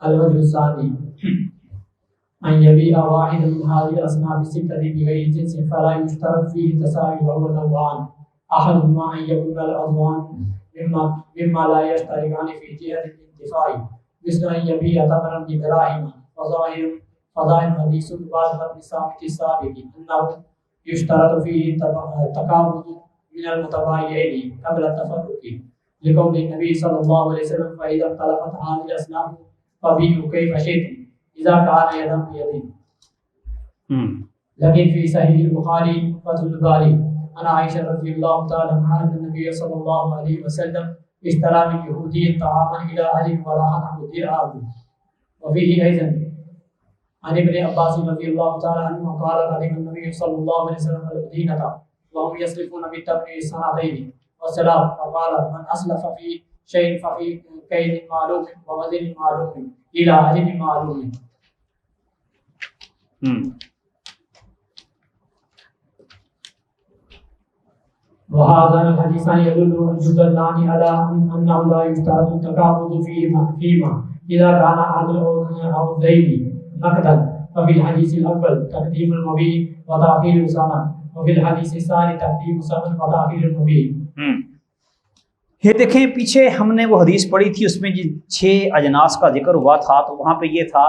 الوجه الثاني أن يبيع واحد من هذه الأصناف الستة بغير جنس فلا يشترط فيه تساوي وهو نوعان، أحدهما أن يكون الأضوان مما لا يشتركان في جهة الانتفاع، مثل أن يبيع تمرا بدراهم، فظاهر حديث بعد الثابت السابق أنه يشترط فيه التقابض من المتبايعين قبل التفرق، لقول النبي صلى الله عليه وسلم فإذا اختلفت هذه الأصناف فبيعوا كيف شئتم إذا كان يدا بيد. لكن في صحيح البخاري فتح الباري عن عائشة رضي الله تعالى عنها أن النبي صلى الله عليه وسلم اشترى من يهودي طعاما إلى أجل وراحته درعه. وفيه أيضا عن ابن عباس رضي الله تعالى عنه قال قدم النبي صلى الله عليه وسلم المدينة وهم يسلفون بالتمر سنتين والسلام، فقال من أسلف في شيء ففي كيل معلوم ووزن معلوم إلى أجل معلوم. وهذا الحديثان يدلان على أنه لا يشترط التقابض فيما إذا كان عدل أو الذيل نقدا، ففي الحديث الأول تقديم المبيع وتأخير الثمن، وفي الحديث الثاني تقديم الثمن وتأخير المبيع. یہ دیکھیں پیچھے ہم نے وہ حدیث پڑھی تھی، اس میں جن 6 اجناس کا ذکر ہوا تھا تو وہاں پہ یہ تھا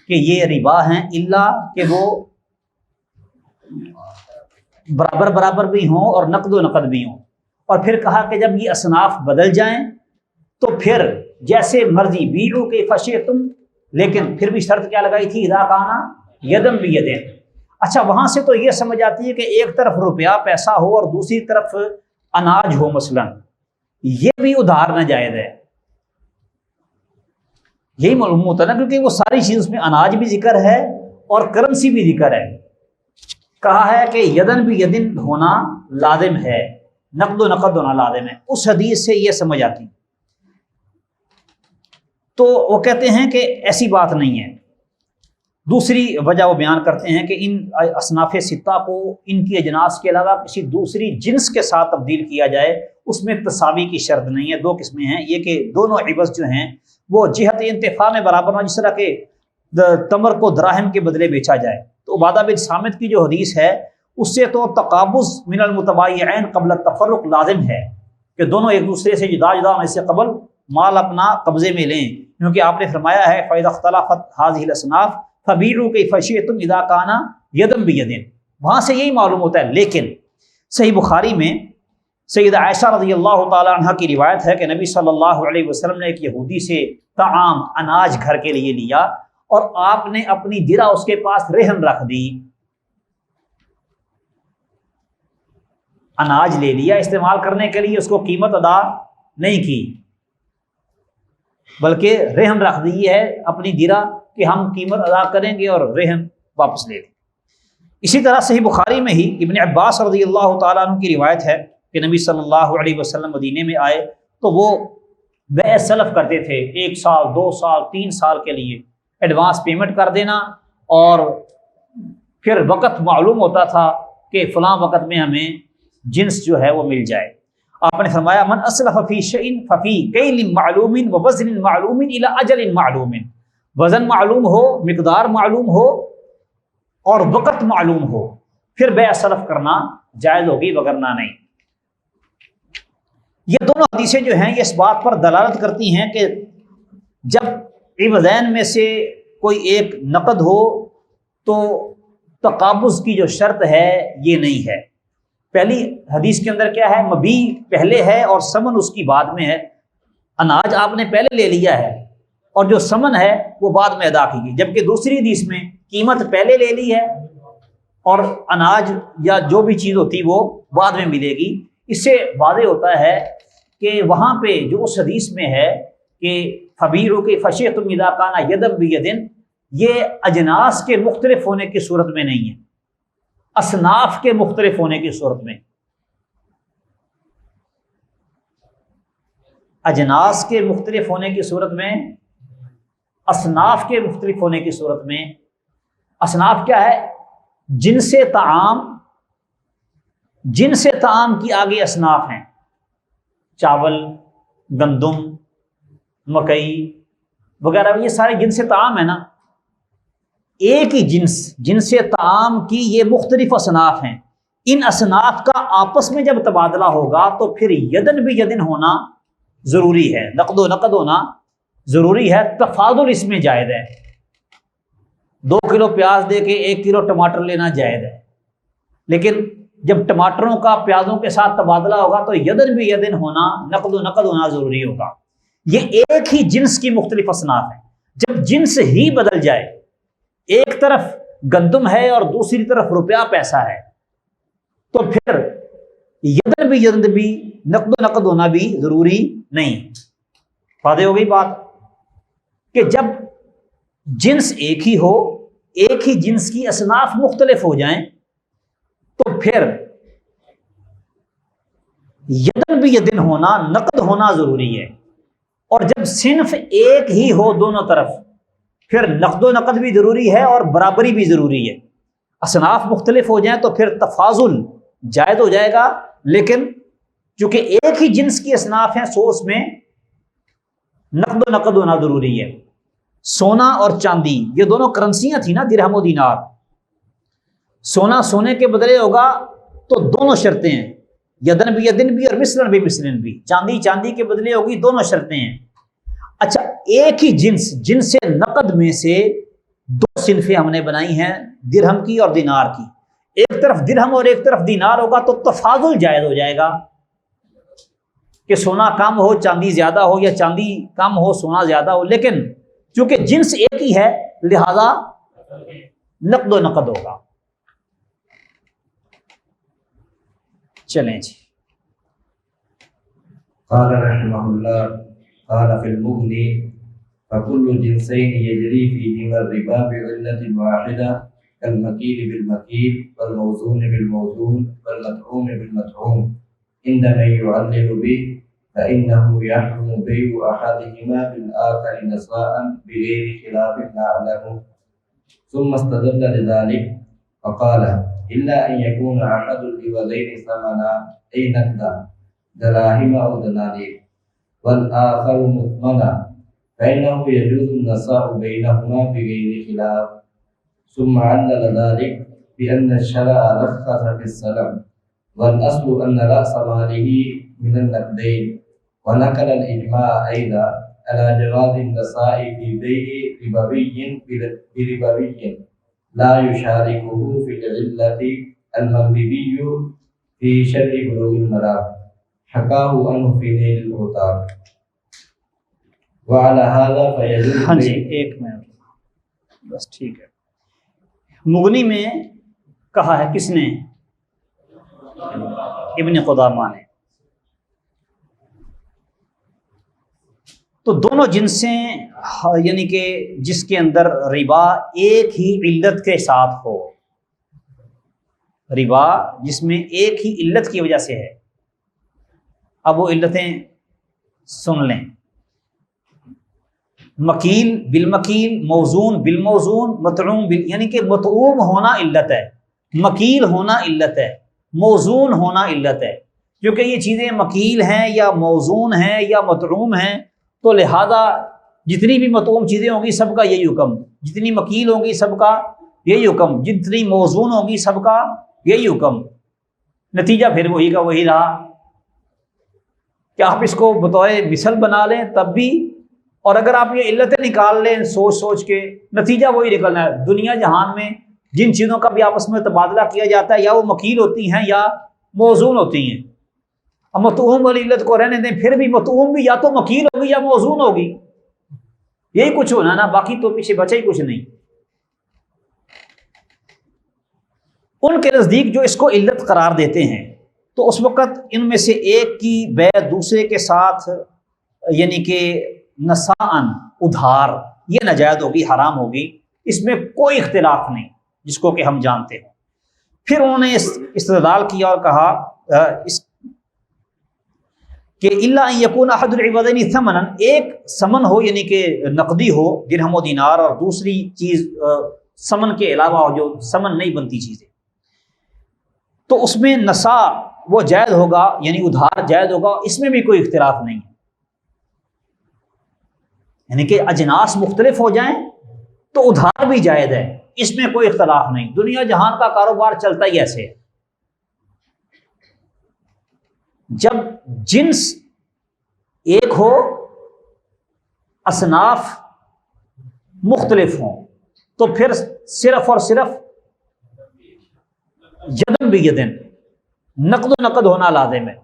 کہ یہ ربا ہیں الا کہ وہ برابر برابر بھی ہوں اور نقد و نقد بھی ہوں، اور پھر کہا کہ جب یہ اصناف بدل جائیں تو پھر جیسے مرضی بیعوا کیف شئتم، لیکن پھر بھی شرط کیا لگائی تھی اذا کان یدن بیدن۔ اچھا وہاں سے تو یہ سمجھ آتی ہے کہ ایک طرف روپیہ پیسہ ہو اور دوسری طرف اناج ہو، مثلا یہ بھی ادھار ناجائز ہے، یہی معلوم ہوتا ہے نا، کیونکہ وہ ساری چیز اس میں اناج بھی ذکر ہے اور کرنسی بھی ذکر ہے۔ کہا ہے کہ یدن بھی یدن ہونا لازم ہے، نقد و نقد ہونا لازم ہے، اس حدیث سے یہ سمجھ آتی۔ تو وہ کہتے ہیں کہ ایسی بات نہیں ہے۔ دوسری وجہ وہ بیان کرتے ہیں کہ ان اصناف ستہ کو ان کی اجناس کے علاوہ کسی دوسری جنس کے ساتھ تبدیل کیا جائے، اس میں تساوی کی شرط نہیں ہے۔ 2 قسمیں ہیں، یہ کہ دونوں عوض جو ہیں وہ جہت انتفاع میں برابر ہوں، جس طرح کہ تمر کو دراہم کے بدلے بیچا جائے۔ تو عبادہ بن صامت کی جو حدیث ہے اس سے تو تقابض من المتبايعين قبل التفرق لازم ہے کہ دونوں ایک دوسرے سے جدا جدا ہونے سے قبل مال اپنا قبضے میں لیں، کیونکہ آپ نے فرمایا ہے فَإِذَا اخْتَلَفَتْ هَذِهِ الْأَصْنَافُ فَبِيعُوا كَيْفَ شِئْتُمْ إِذَا كَانَ يَدًا بِيَدٍ۔ وہاں سے یہی معلوم ہوتا ہے۔ لیکن صحیح بخاری میں سیدہ عائشہ رضی اللہ تعالی عنہ کی روایت ہے کہ نبی صلی اللہ علیہ وسلم نے ایک یہودی سے طعام اناج گھر کے لیے لیا اور آپ نے اپنی درع اس کے پاس رہن رکھ دی، اناج لے لیا استعمال کرنے کے لیے، اس کو قیمت ادا نہیں کی بلکہ رہن رکھ دی ہے اپنی درع کہ ہم قیمت ادا کریں گے اور رہن واپس لے لیں۔ اسی طرح صحیح بخاری میں ہی ابن عباس رضی اللہ تعالیٰ عنہ کی روایت ہے کہ نبی صلی اللہ علیہ وسلم مدینے میں آئے تو وہ بیع سلف کرتے تھے، 1 سال 2 سال 3 سال کے لیے ایڈوانس پیمنٹ کر دینا، اور پھر وقت معلوم ہوتا تھا کہ فلاں وقت میں ہمیں جنس جو ہے وہ مل جائے۔ آپ نے فرمایا من اسلف فی شیء ففی کیل معلوم ووزن معلوم الی اجل معلوم، وزن معلوم ہو، مقدار معلوم ہو اور وقت معلوم ہو، پھر بیع سلف کرنا جائز ہوگی، وگرنہ نہیں۔ یہ دونوں حدیثیں جو ہیں یہ اس بات پر دلالت کرتی ہیں کہ جب عوضین میں سے کوئی ایک نقد ہو تو تقابض کی جو شرط ہے یہ نہیں ہے۔ پہلی حدیث کے اندر کیا ہے، مبیع پہلے ہے اور ثمن اس کی بعد میں ہے۔ اناج آپ نے پہلے لے لیا ہے اور جو ثمن ہے وہ بعد میں ادا کی گئی، جبکہ دوسری حدیث میں قیمت پہلے لے لی ہے اور اناج یا جو بھی چیز ہوتی وہ بعد میں ملے گی۔ اس سے واضح ہوتا ہے کہ وہاں پہ جو اس حدیث میں ہے کہ فبیعوا کیف شئتم اذا کان یدا بید، یہ اجناس کے مختلف ہونے کی صورت میں نہیں ہے، اصناف کے مختلف ہونے کی صورت میں۔ اجناس کے مختلف ہونے کی صورت میں، اصناف کے مختلف ہونے کی صورت میں۔ اصناف کیا ہے؟ جنس طعام، جنس طعام کی آگے اصناف ہیں، چاول، گندم، مکئی، وغیرہ، یہ سارے جنس طعام ہے نا، ایک ہی جنس طعام کی یہ مختلف اصناف ہیں، ان اصناف کا آپس میں جب تبادلہ ہوگا تو پھر یدن بھی یدن ہونا ضروری ہے، نقد و نقد ہونا ضروری ہے، تفاضل اس میں جائز ہے، 2 کلو پیاز دے کے 1 کلو ٹماٹر لینا جائز ہے، لیکن جب ٹماٹروں کا پیازوں کے ساتھ تبادلہ ہوگا تو یدن بھی یدن ہونا، نقد و نقد ہونا ضروری ہوگا۔ یہ ایک ہی جنس کی مختلف اصناف ہیں، جب جنس ہی بدل جائے، ایک طرف گندم ہے اور دوسری طرف روپیہ پیسہ ہے، تو پھر یدن بھی نقد و نقد ہونا بھی ضروری نہیں۔ واضح ہو گئی بات کہ جب جنس ایک ہی ہو، ایک ہی جنس کی اصناف مختلف ہو جائیں تو پھر یدن بھی یدن ہونا، نقد ہونا ضروری ہے، اور جب صنف ایک ہی ہو دونوں طرف پھر نقد و نقد بھی ضروری ہے اور برابری بھی ضروری ہے۔ اصناف مختلف ہو جائیں تو پھر تفاضل جائز ہو جائے گا، لیکن چونکہ ایک ہی جنس کی اصناف ہیں سو اس میں نقد و نقد ہونا ضروری ہے۔ سونا اور چاندی یہ دونوں کرنسیاں تھیں نا، درہم و دینار، سونا سونے کے بدلے ہوگا تو دونوں شرطیں ہیں، یدن بھی یدن بھی اور مثلن بھی مثلن بھی، چاندی چاندی کے بدلے ہوگی، دونوں شرطیں ہیں۔ اچھا، ایک ہی جنس نقد میں سے 2 صنفیں ہم نے بنائی ہیں، درہم کی اور دینار کی، ایک طرف درہم اور ایک طرف دینار ہوگا تو تفاضل جائز ہو جائے گا کہ سونا کم ہو چاندی زیادہ ہو، یا چاندی کم ہو سونا زیادہ ہو، لیکن چونکہ جنس ایک ہی ہے لہذا نقد و نقد ہوگا۔ چلیں جی، قال رحمه الله قال في المغني فكل جنسين يجري فيهما الربا بعلة واحدة كالمكيل بالمكيل والموزون بالموزون والمطعوم بالمطعوم عندما يعلل به فإنه يحرم بيع أحدهما بالآخر نساء بغير خلاف نعلم. ثم استدل لذلك فقال إلا أن يكون أحد العوضين ثمنا أي نقدا دراهم أو دنانير والآخر مثمنا فإنه يجوز النساء بينهما بغير خلاف. ثم علل ذلك بأن الشرع رخص في السلم والأصل أن رأس ماله من النقدين، ونقل الإجماع أيضا على جواز النساء في بيع ربوي بربوي لا يشاركه في العلة المغربي في شرع بلوغ المرام حكاه عنه في نيل الأوتار. وعلى هذا فيجوز ہاں جی ایک منٹ بس، ٹھیک ہے۔ مغنی میں کہا ہے کس نے؟ ابن قدامہ نے۔ تو دونوں جنسیں یعنی کہ جس کے اندر ربا ایک ہی علت کے ساتھ ہو، ربا جس میں ایک ہی علت کی وجہ سے ہے، اب وہ علتیں سن لیں، مکیل بالمکیل، موزون بالموزون، مطعوم یعنی کہ مطعوم ہونا علت ہے، مکیل ہونا علت ہے، موزون ہونا علت ہے، کیونکہ یہ چیزیں مکیل ہیں یا موزون ہیں یا مطعوم ہیں، تو لہذا جتنی بھی مطعوم چیزیں ہوں گی سب کا یہی حکم، جتنی مکیل ہوں گی سب کا یہی حکم، جتنی موزون ہوں گی سب کا یہی حکم۔ نتیجہ پھر وہی کا وہی رہا کہ آپ اس کو بطور مثل بنا لیں تب بھی، اور اگر آپ یہ علتیں نکال لیں سوچ سوچ کے، نتیجہ وہی نکلنا ہے۔ دنیا جہان میں جن چیزوں کا بھی آپس میں تبادلہ کیا جاتا ہے یا وہ مکیل ہوتی ہیں یا موزون ہوتی ہیں، اب مطعوم والی علت کو رہنے دیں، پھر بھی مطعوم بھی یا تو مکیل ہوگی یا موزون ہوگی، یہی کچھ ہونا نا، باقی تو پیچھے بچا ہی کچھ نہیں۔ ان کے نزدیک جو اس کو علت قرار دیتے ہیں تو اس وقت ان میں سے ایک کی بیع دوسرے کے ساتھ یعنی کہ نساءً ادھار، یہ ناجائز ہوگی، حرام ہوگی، اس میں کوئی اختلاف نہیں جس کو کہ ہم جانتے ہیں۔ پھر انہوں نے استدلال کیا اور کہا کہ الا ان یکون احد العوضین ثمنا، ایک ثمن ہو یعنی کہ نقدی ہو درہم و دینار، اور دوسری چیز ثمن کے علاوہ ہو جو ثمن نہیں بنتی چیزیں، تو اس میں نسا وہ جائز ہوگا یعنی ادھار جائز ہوگا، اس میں بھی کوئی اختلاف نہیں یعنی کہ اجناس مختلف ہو جائیں تو ادھار بھی جائز ہے، اس میں کوئی اختلاف نہیں، دنیا جہان کا کاروبار چلتا ہی ایسے ہے۔ جب جنس ایک ہو، اصناف مختلف ہوں، تو پھر صرف اور صرف یدن بیدن، نقد و نقد ہونا لازم ہے۔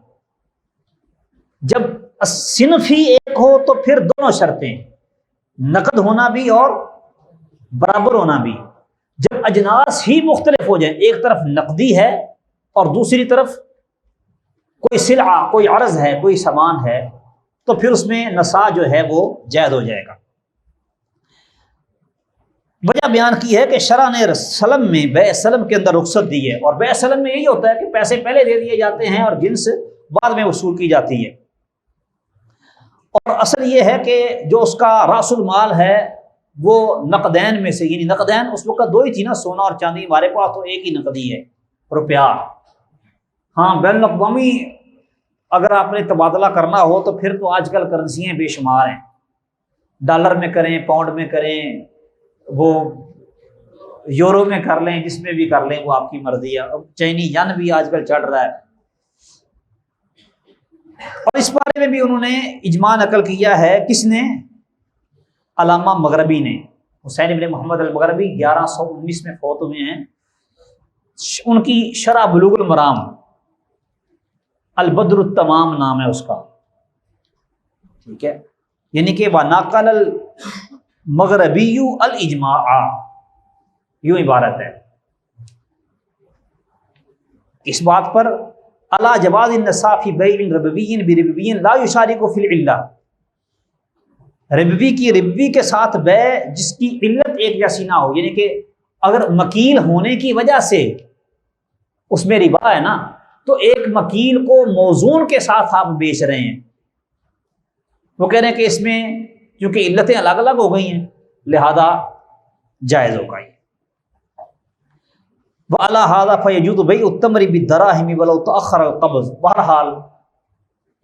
جب صنف ہی ایک ہو تو پھر دونوں شرطیں، نقد ہونا بھی اور برابر ہونا بھی۔ جب اجناس ہی مختلف ہو جائیں، ایک طرف نقدی ہے اور دوسری طرف کوئی سلعہ، کوئی عرض ہے، کوئی سامان ہے، تو پھر اس میں نساء جو ہے وہ جائز ہو جائے گا۔ وجہ بیان کی ہے کہ شرع نے سلم میں بیع سلم کے اندر رخصت دی ہے، اور بیع سلم میں یہی ہوتا ہے کہ پیسے پہلے دے دیے جاتے ہیں اور جنس بعد میں وصول کی جاتی ہے۔ اور اصل یہ ہے کہ جو اس کا راس المال ہے وہ نقدین میں سے، یعنی نقدین اس وقت دو ہی تھی نا، سونا اور چاندی، ہمارے پاس تو ایک ہی نقدی ہے، روپیہ۔ ہاں بین الاقوامی اگر آپ نے تبادلہ کرنا ہو تو پھر تو آج کل کرنسیاں بے شمار ہیں، ڈالر میں کریں، پاؤنڈ میں کریں، وہ یورو میں کر لیں، جس میں بھی کر لیں، وہ آپ کی مرضی ہے۔ اب چینی ین بھی آج کل چل رہا ہے، اور اس بارے میں بھی انہوں نے اجماع نقل کیا ہے۔ کس نے؟ علامہ مغربی نے، حسین بن محمد المغربی 1119 میں فوت ہوئے ہیں۔ ان کی شرح بلوغ المرام، البدر التمام نام ہے اس کا، ٹھیک ہے، یعنی کہ وَنَقَلَ الْمَغْرَبِيُّ الْإِجْمَاعَ، یوں عبارت ہے اس بات پر، عَلَى جَوَازِ النِّسَاءِ فِي بَيْعٍ رِبْوِيٍّ بِرِبْوِيٍّ لَا يُشَارِكُ فِي الْعِلَّةِ، ربوی کی ربوی کے ساتھ بیع جس کی علت ایک جیسی نہ ہو، یعنی کہ اگر مکیل ہونے کی وجہ سے اس میں ربا ہے نا، تو ایک مکیل کو موزون کے ساتھ آپ بیچ رہے ہیں، وہ کہہ رہے ہیں کہ اس میں کیونکہ علتیں الگ الگ ہو گئی ہیں لہذا جائز ہوگا یہ۔ وَعَلَى هَذَا فَيَجُوزُ بَيْعُ التَّمْرِ بِالدَّرَاهِمِ وَلَوْ تَأَخَّرَ الْقَبْضُ، بہرحال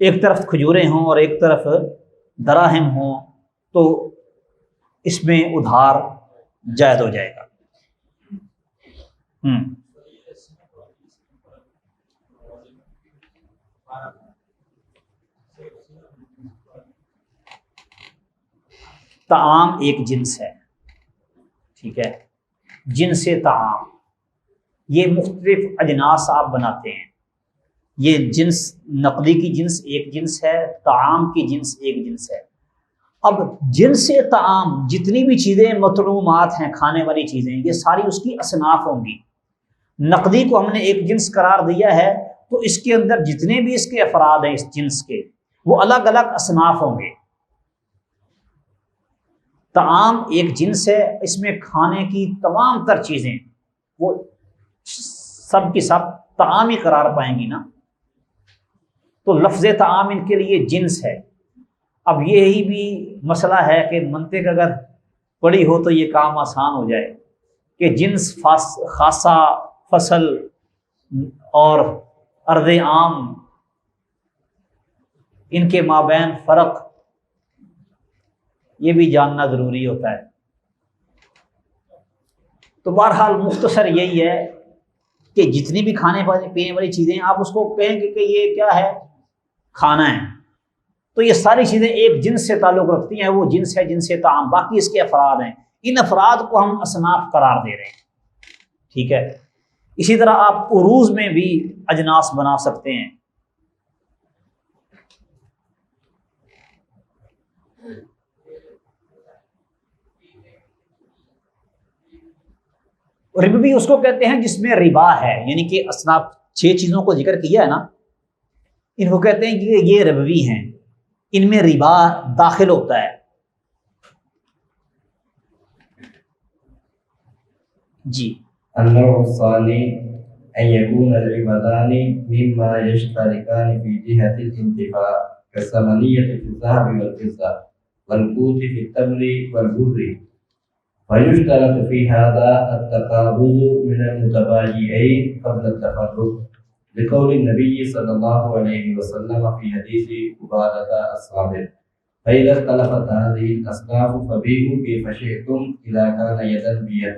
ایک طرف کھجوریں ہوں اور ایک طرف دراہم ہوں تو اس میں ادھار جائز ہو جائے گا۔ طعام ایک جنس ہے، ٹھیک ہے، جنس طعام، یہ مختلف اجناس آپ بناتے ہیں، یہ جنس نقدی کی جنس ایک جنس ہے، طعام کی جنس ایک جنس ہے۔ اب جنس طعام جتنی بھی چیزیں مطعومات ہیں، کھانے والی چیزیں، یہ ساری اس کی اصناف ہوں گی۔ نقدی کو ہم نے ایک جنس قرار دیا ہے تو اس کے اندر جتنے بھی اس کے افراد ہیں اس جنس کے، وہ الگ الگ اصناف ہوں گے۔ طعام ایک جنس ہے، اس میں کھانے کی تمام تر چیزیں وہ سب کی سب طعام ہی قرار پائیں گی نا، تو لفظ طعام ان کے لیے جنس ہے۔ اب یہی بھی مسئلہ ہے کہ منطق اگر پڑی ہو تو یہ کام آسان ہو جائے کہ جنس خاصہ، فصل اور ارض عام، ان کے مابین فرق یہ بھی جاننا ضروری ہوتا ہے۔ تو بہرحال مختصر یہی ہے کہ جتنی بھی کھانے پینے والی چیزیں آپ اس کو کہیں کہ یہ کیا ہے، کھانا ہے، تو یہ ساری چیزیں ایک جنس سے تعلق رکھتی ہیں، وہ جنس ہے جنس طعام، باقی اس کے افراد ہیں، ان افراد کو ہم اصناف قرار دے رہے ہیں، ٹھیک ہے۔ اسی طرح آپ عروض میں بھی اجناس بنا سکتے ہیں۔ ربوی اس کو کہتے ہیں جس میں ربا ہے، یعنی کہ اصناف 6 چیزوں کو ذکر کیا ہے نا، ان کو کہتے ہیں کہ یہ ربوی ہیں، ان میں ربا داخل ہوتا ہے۔ جی النوع الثاني أن يكون العوضان مما يشتركان في جهة الانتفاع كالثمنية في الذهب والفضة والقوت في التمر والبر، ويشترط في هذا التقابض من المتبايعين قبل التفرق، لقول النبي صلى الله عليه وسلم في حديث عبادة الصامت: فإذا اختلفت هذه الأصناف فبيعوا كيف شئتم إذا كان يدا بيد.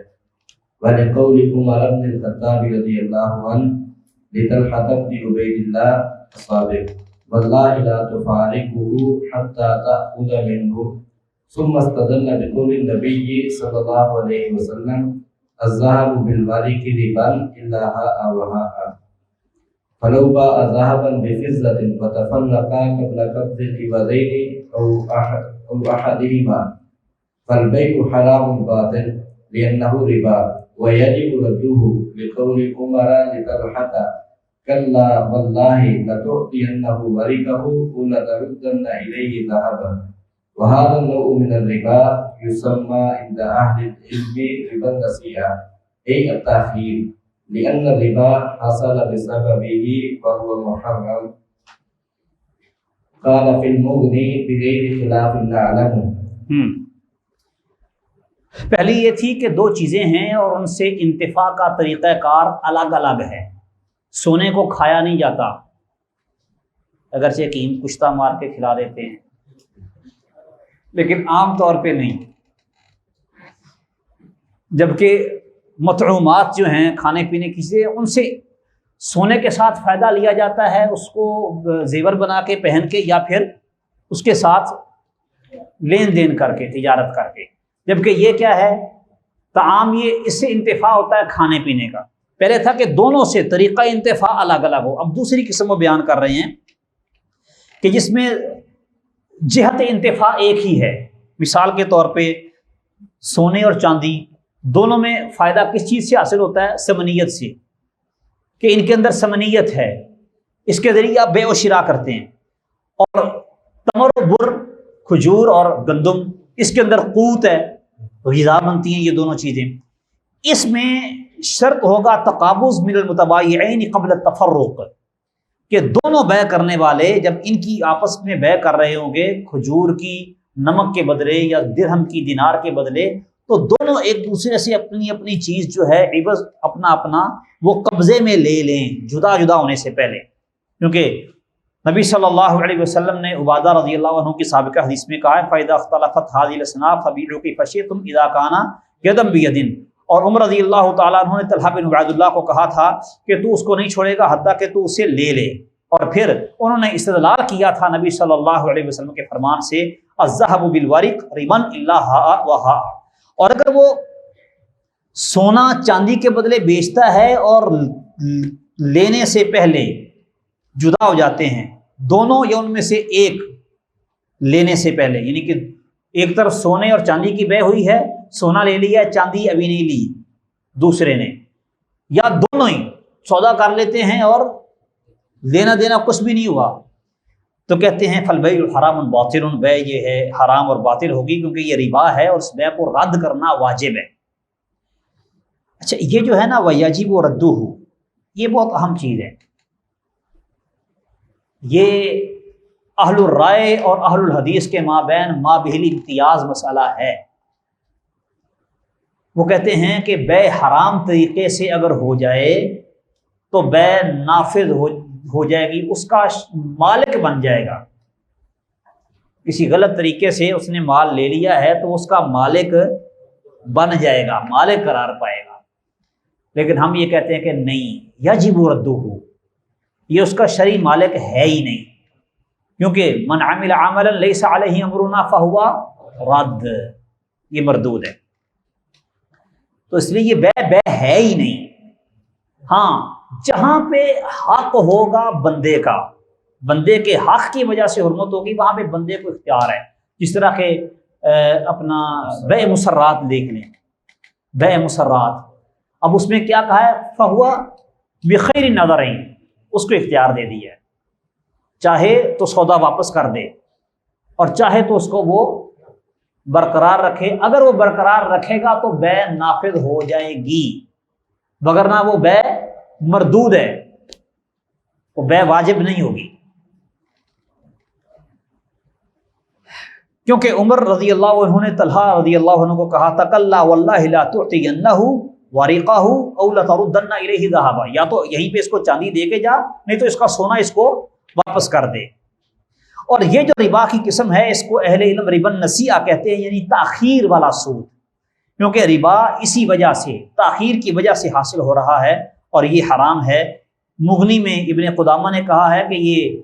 ولقول عمر بن الخطاب رضي الله عنه لطلحة بن عبيد الله الصابر والله لا تفارقه حتى تأخذ منه. ثم استدل بقول النبي صلى الله عليه وسلم الذهب بالورق ربا إلا هاء وهاء. فلو باع ذهبا بفضة فتفرقا قبل قبض العوضين أو أحدهما فالبيع حرام باطل لأنه ربا ويجب رده. لقول عمر لطلحة كلا والله لتعطينه ورقه ولتردن إليه ذهبا. وهذا النوع من الربا يسمى عند أهل العلم ربا النسيئة أي التأخير لأن الربا حصل بسببه وهو محرم. قال في المغني بغير خلاف نعلمه. پہلی یہ تھی کہ دو چیزیں ہیں اور ان سے انتفاع کا طریقہ کار الگ الگ ہے. سونے کو کھایا نہیں جاتا، اگرچہ حکیم کشتہ مار کے کھلا دیتے ہیں لیکن عام طور پہ نہیں. جبکہ مطعومات جو ہیں کھانے پینے کی چیزیں ان سے سونے کے ساتھ فائدہ لیا جاتا ہے، اس کو زیور بنا کے پہن کے یا پھر اس کے ساتھ لین دین کر کے تجارت کر کے. جبکہ یہ کیا ہے طعام، یہ اس سے انتفاع ہوتا ہے کھانے پینے کا. پہلے تھا کہ دونوں سے طریقہ انتفاع الگ الگ ہو. اب دوسری قسم وہ بیان کر رہے ہیں کہ جس میں جہت انتفاع ایک ہی ہے. مثال کے طور پہ سونے اور چاندی دونوں میں فائدہ کس چیز سے حاصل ہوتا ہے؟ سمنیت سے، کہ ان کے اندر سمنیت ہے، اس کے ذریعے آپ بے و شراء کرتے ہیں. اور تمر و بر، کھجور اور گندم، اس کے اندر قوت ہے، غذا بنتی ہیں یہ دونوں چیزیں. اس میں شرط ہوگا تقابض من المتبائعین قبل التفرق، کہ دونوں بے کرنے والے جب ان کی آپس میں بے کر رہے ہوں گے کھجور کی نمک کے بدلے یا درہم کی دینار کے بدلے، تو دونوں ایک دوسرے سے اپنی اپنی چیز جو ہے عوض اپنا اپنا وہ قبضے میں لے لیں جدا جدا ہونے سے پہلے. کیونکہ نبی صلی اللہ علیہ وسلم نے عبادہ رضی اللہ عنہ کی سابقہ حدیث میں کہا ہے فَإِذَا اخْتَلَفَتْ هَذِهِ الْأَصْنَافُ فَبِيعُوا كَيْفَ شِئْتُمْ إِذَا كَانَ يَدًا بِيَدٍ. اور عمر رضی اللہ تعالیٰ عنہ نے طلحہ بن عبید اللہ کو کہا تھا کہ تو اس کو نہیں چھوڑے گا حتیٰ کہ تو اسے لے لے. اور پھر انہوں نے استدلال کیا تھا نبی صلی اللہ علیہ وسلم کے فرمان سے الذهب بالورق ربا الا هاء وهاء. اور اگر وہ سونا چاندی کے بدلے بیچتا ہے اور لینے سے پہلے جدا ہو جاتے ہیں دونوں یا ان میں سے ایک لینے سے پہلے، یعنی کہ ایک طرف سونے اور چاندی کی بے ہوئی ہے، سونا لے لیا، چاندی ابھی نہیں لی دوسرے نے، یا دونوں ہی سودا کر لیتے ہیں اور لینا دینا کچھ بھی نہیں ہوا، تو کہتے ہیں فالبیع حرام باطل، بے یہ ہے حرام اور باطل ہوگی کیونکہ یہ ربا ہے اور اس بے کو رد کرنا واجب ہے. اچھا یہ جو ہے نا ویجب ردہ، یہ بہت اہم چیز ہے. یہ اہل الرائے اور اہل الحدیث کے مابین مابہل امتیاز مسئلہ ہے. وہ کہتے ہیں کہ بے حرام طریقے سے اگر ہو جائے تو بے نافذ ہو جائے گی، اس کا مالک بن جائے گا. کسی غلط طریقے سے اس نے مال لے لیا ہے تو اس کا مالک بن جائے گا، مالک قرار پائے گا. لیکن ہم یہ کہتے ہیں کہ نہیں، یجب ردہ، یہ اس کا شرعی مالک ہے ہی نہیں، کیونکہ من عمل عملا لیس علیہ امرنا فہو رد، یہ مردود ہے. تو اس لیے یہ بے ہے ہی نہیں. ہاں جہاں پہ حق ہوگا بندے کا، بندے کے حق کی وجہ سے حرمت ہوگی، وہاں پہ بندے کو اختیار ہے. جس طرح کہ اپنا بے مسرات دیکھ لیں، بے مسرات، اب اس میں کیا کہا ہے فہو بخیر نظرین، اس کو اختیار دے دیا ہے، چاہے تو سودا واپس کر دے اور چاہے تو اس کو وہ برقرار رکھے. اگر وہ برقرار رکھے گا تو بے نافذ ہو جائے گی، وگرنہ وہ بے مردود ہے، وہ بے واجب نہیں ہوگی. کیونکہ عمر رضی اللہ عنہ نے طلحہ رضی اللہ عنہ کو کہا تھا کلا واللہ لا تعطینہ ورقہ او لتردن الیہ ذهبا، یا تو یہیں پہ اس کو چاندی دے کے جا، نہیں تو اس کا سونا اس کو واپس کر دے. اور یہ جو ربا کی قسم ہے اس کو اہل علم ربا النسیئہ کہتے ہیں، یعنی تاخیر والا سود، کیونکہ ربا اسی وجہ سے، تاخیر کی وجہ سے حاصل ہو رہا ہے اور یہ حرام ہے۔ مغنی میں ابن قدامہ نے کہا ہے کہ یہ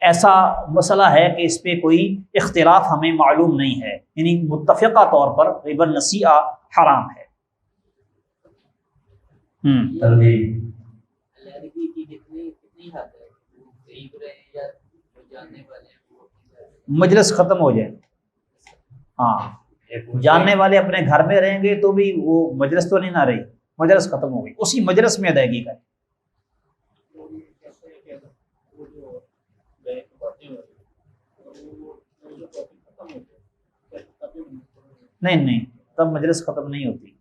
ایسا مسئلہ ہے کہ اس پہ کوئی اختلاف ہمیں معلوم نہیں ہے، یعنی متفقہ طور پر ربا النسیئہ حرام ہے۔ تنبیہ، مجلس ختم ہو جائے، ہاں جاننے والے اپنے گھر میں رہیں گے تو بھی وہ مجلس تو نہیں نہ رہی، مجلس ختم ہو گئی، اسی مجلس میں ادائیگی کریں۔ نہیں تب مجلس ختم نہیں ہوتی،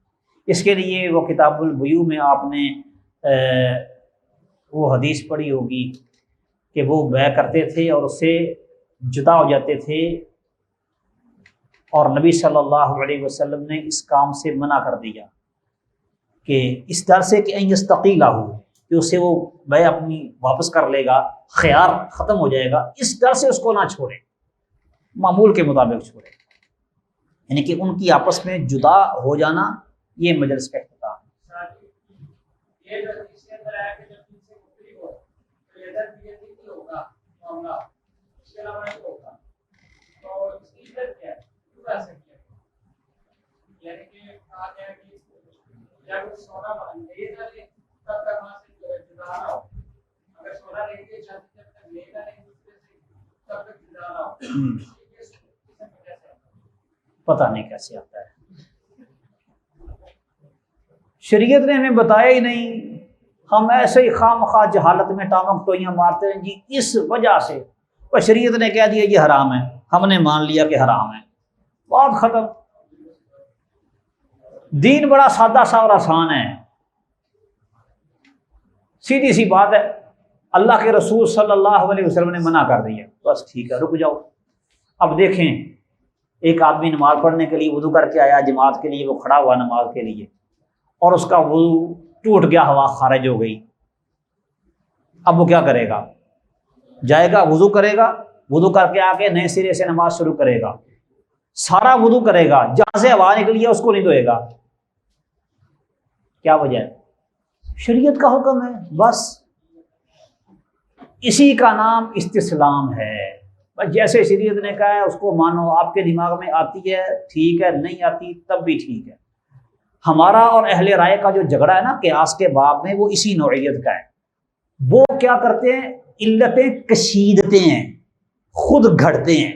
اس کے لیے وہ کتاب البیوع میں آپ نے وہ حدیث پڑھی ہوگی کہ وہ بیع کرتے تھے اور اس سے جدا ہو جاتے تھے، اور نبی صلی اللہ علیہ وسلم نے اس کام سے منع کر دیا کہ اس ڈر سے کہ ان یستقیلہ ہو، کہ اس سے وہ بیع اپنی واپس کر لے گا، خیار ختم ہو جائے گا، اس ڈر سے اس کو نہ چھوڑے، معمول کے مطابق چھوڑے، یعنی کہ ان کی آپس میں جدا ہو جانا یہ مجلس کا اختتام ہے۔ پتہ نہیں کیسے آتا ہے، شریعت نے ہمیں بتایا ہی نہیں، ہم ایسے ہی خواہ مخواہ جہالت میں ٹامک ٹوئیاں مارتے ہیں جی اس وجہ سے، اور شریعت نے کہہ دیا یہ حرام ہے، ہم نے مان لیا کہ حرام ہے، بات ختم۔ دین بڑا سادہ سا اور آسان ہے، سیدھی سی بات ہے، اللہ کے رسول صلی اللہ علیہ وسلم نے منع کر دیا، بس ٹھیک ہے رک جاؤ۔ اب دیکھیں ایک آدمی نماز پڑھنے کے لیے وضو کر کے آیا جماعت کے لیے، وہ کھڑا ہوا نماز کے لیے اور اس کا وضو ٹوٹ گیا، ہوا خارج ہو گئی، اب وہ کیا کرے گا؟ جائے گا وضو کرے گا، وضو کر کے آ کے نئے سرے سے نماز شروع کرے گا، سارا وضو کرے گا، جہاں سے ہوا نکلی ہے اس کو نہیں دھوئے گا، کیا وجہ ہے؟ شریعت کا حکم ہے، بس اسی کا نام استسلام ہے، بس جیسے شریعت نے کہا ہے اس کو مانو، آپ کے دماغ میں آتی ہے ٹھیک ہے، نہیں آتی تب بھی ٹھیک ہے۔ ہمارا اور اہل رائے کا جو جھگڑا ہے نا قیاس کے باب میں، وہ اسی نوعیت کا ہے، وہ کیا کرتے ہیں؟ علتیں کشیدتے ہیں، خود گھڑتے ہیں۔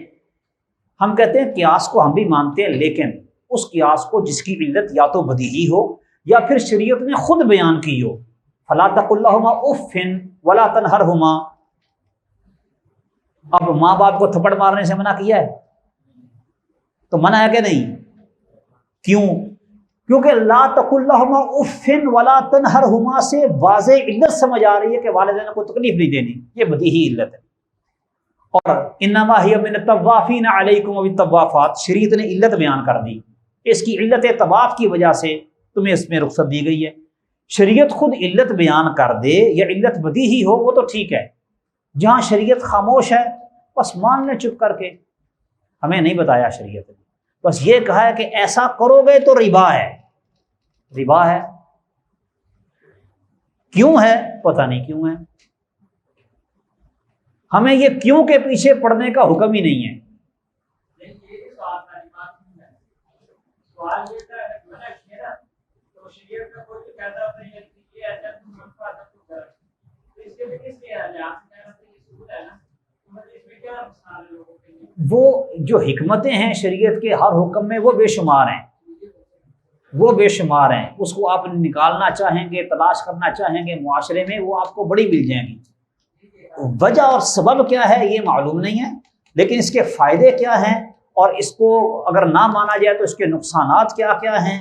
ہم کہتے ہیں قیاس کو ہم بھی مانتے ہیں، لیکن اس قیاس کو جس کی علت یا تو بدیہی ہو یا پھر شریعت نے خود بیان کی ہو، فلا تقل لہما اف ولا تنہرہما، اب ماں باپ کو تھپڑ مارنے سے منع کیا ہے تو منع ہے کہ نہیں؟ کیوں؟ کیونکہ لا تقل لہما اف ولا تنہرہما سے واضح علت سمجھ آ رہی ہے کہ والدین کو تکلیف نہیں دینی، یہ بدیہی علت ہے۔ اور انما ہی من الطوافین علیکم وبالطوافات، شریعت نے علت بیان کر دی، اس کی علت طواف کی وجہ سے تمہیں اس میں رخصت دی گئی ہے۔ شریعت خود علت بیان کر دے یا علت بدیہی ہو وہ تو ٹھیک ہے، جہاں شریعت خاموش ہے بس مان لیں چپ کر کے، ہمیں نہیں بتایا شریعت نے، بس یہ کہا ہے کہ ایسا کرو گے تو ربا ہے، ربا ہے۔ کیوں ہے؟ پتہ نہیں کیوں ہے، ہمیں یہ کیوں کے پیچھے پڑنے کا حکم ہی نہیں ہے۔ وہ جو حکمتیں ہیں شریعت کے ہر حکم میں وہ بے شمار ہیں، وہ بے شمار ہیں، اس کو آپ نکالنا چاہیں گے، تلاش کرنا چاہیں گے معاشرے میں، وہ آپ کو بڑی مل جائیں گی۔ وجہ اور سبب کیا ہے یہ معلوم نہیں ہے، لیکن اس کے فائدے کیا ہیں اور اس کو اگر نہ مانا جائے تو اس کے نقصانات کیا کیا ہیں،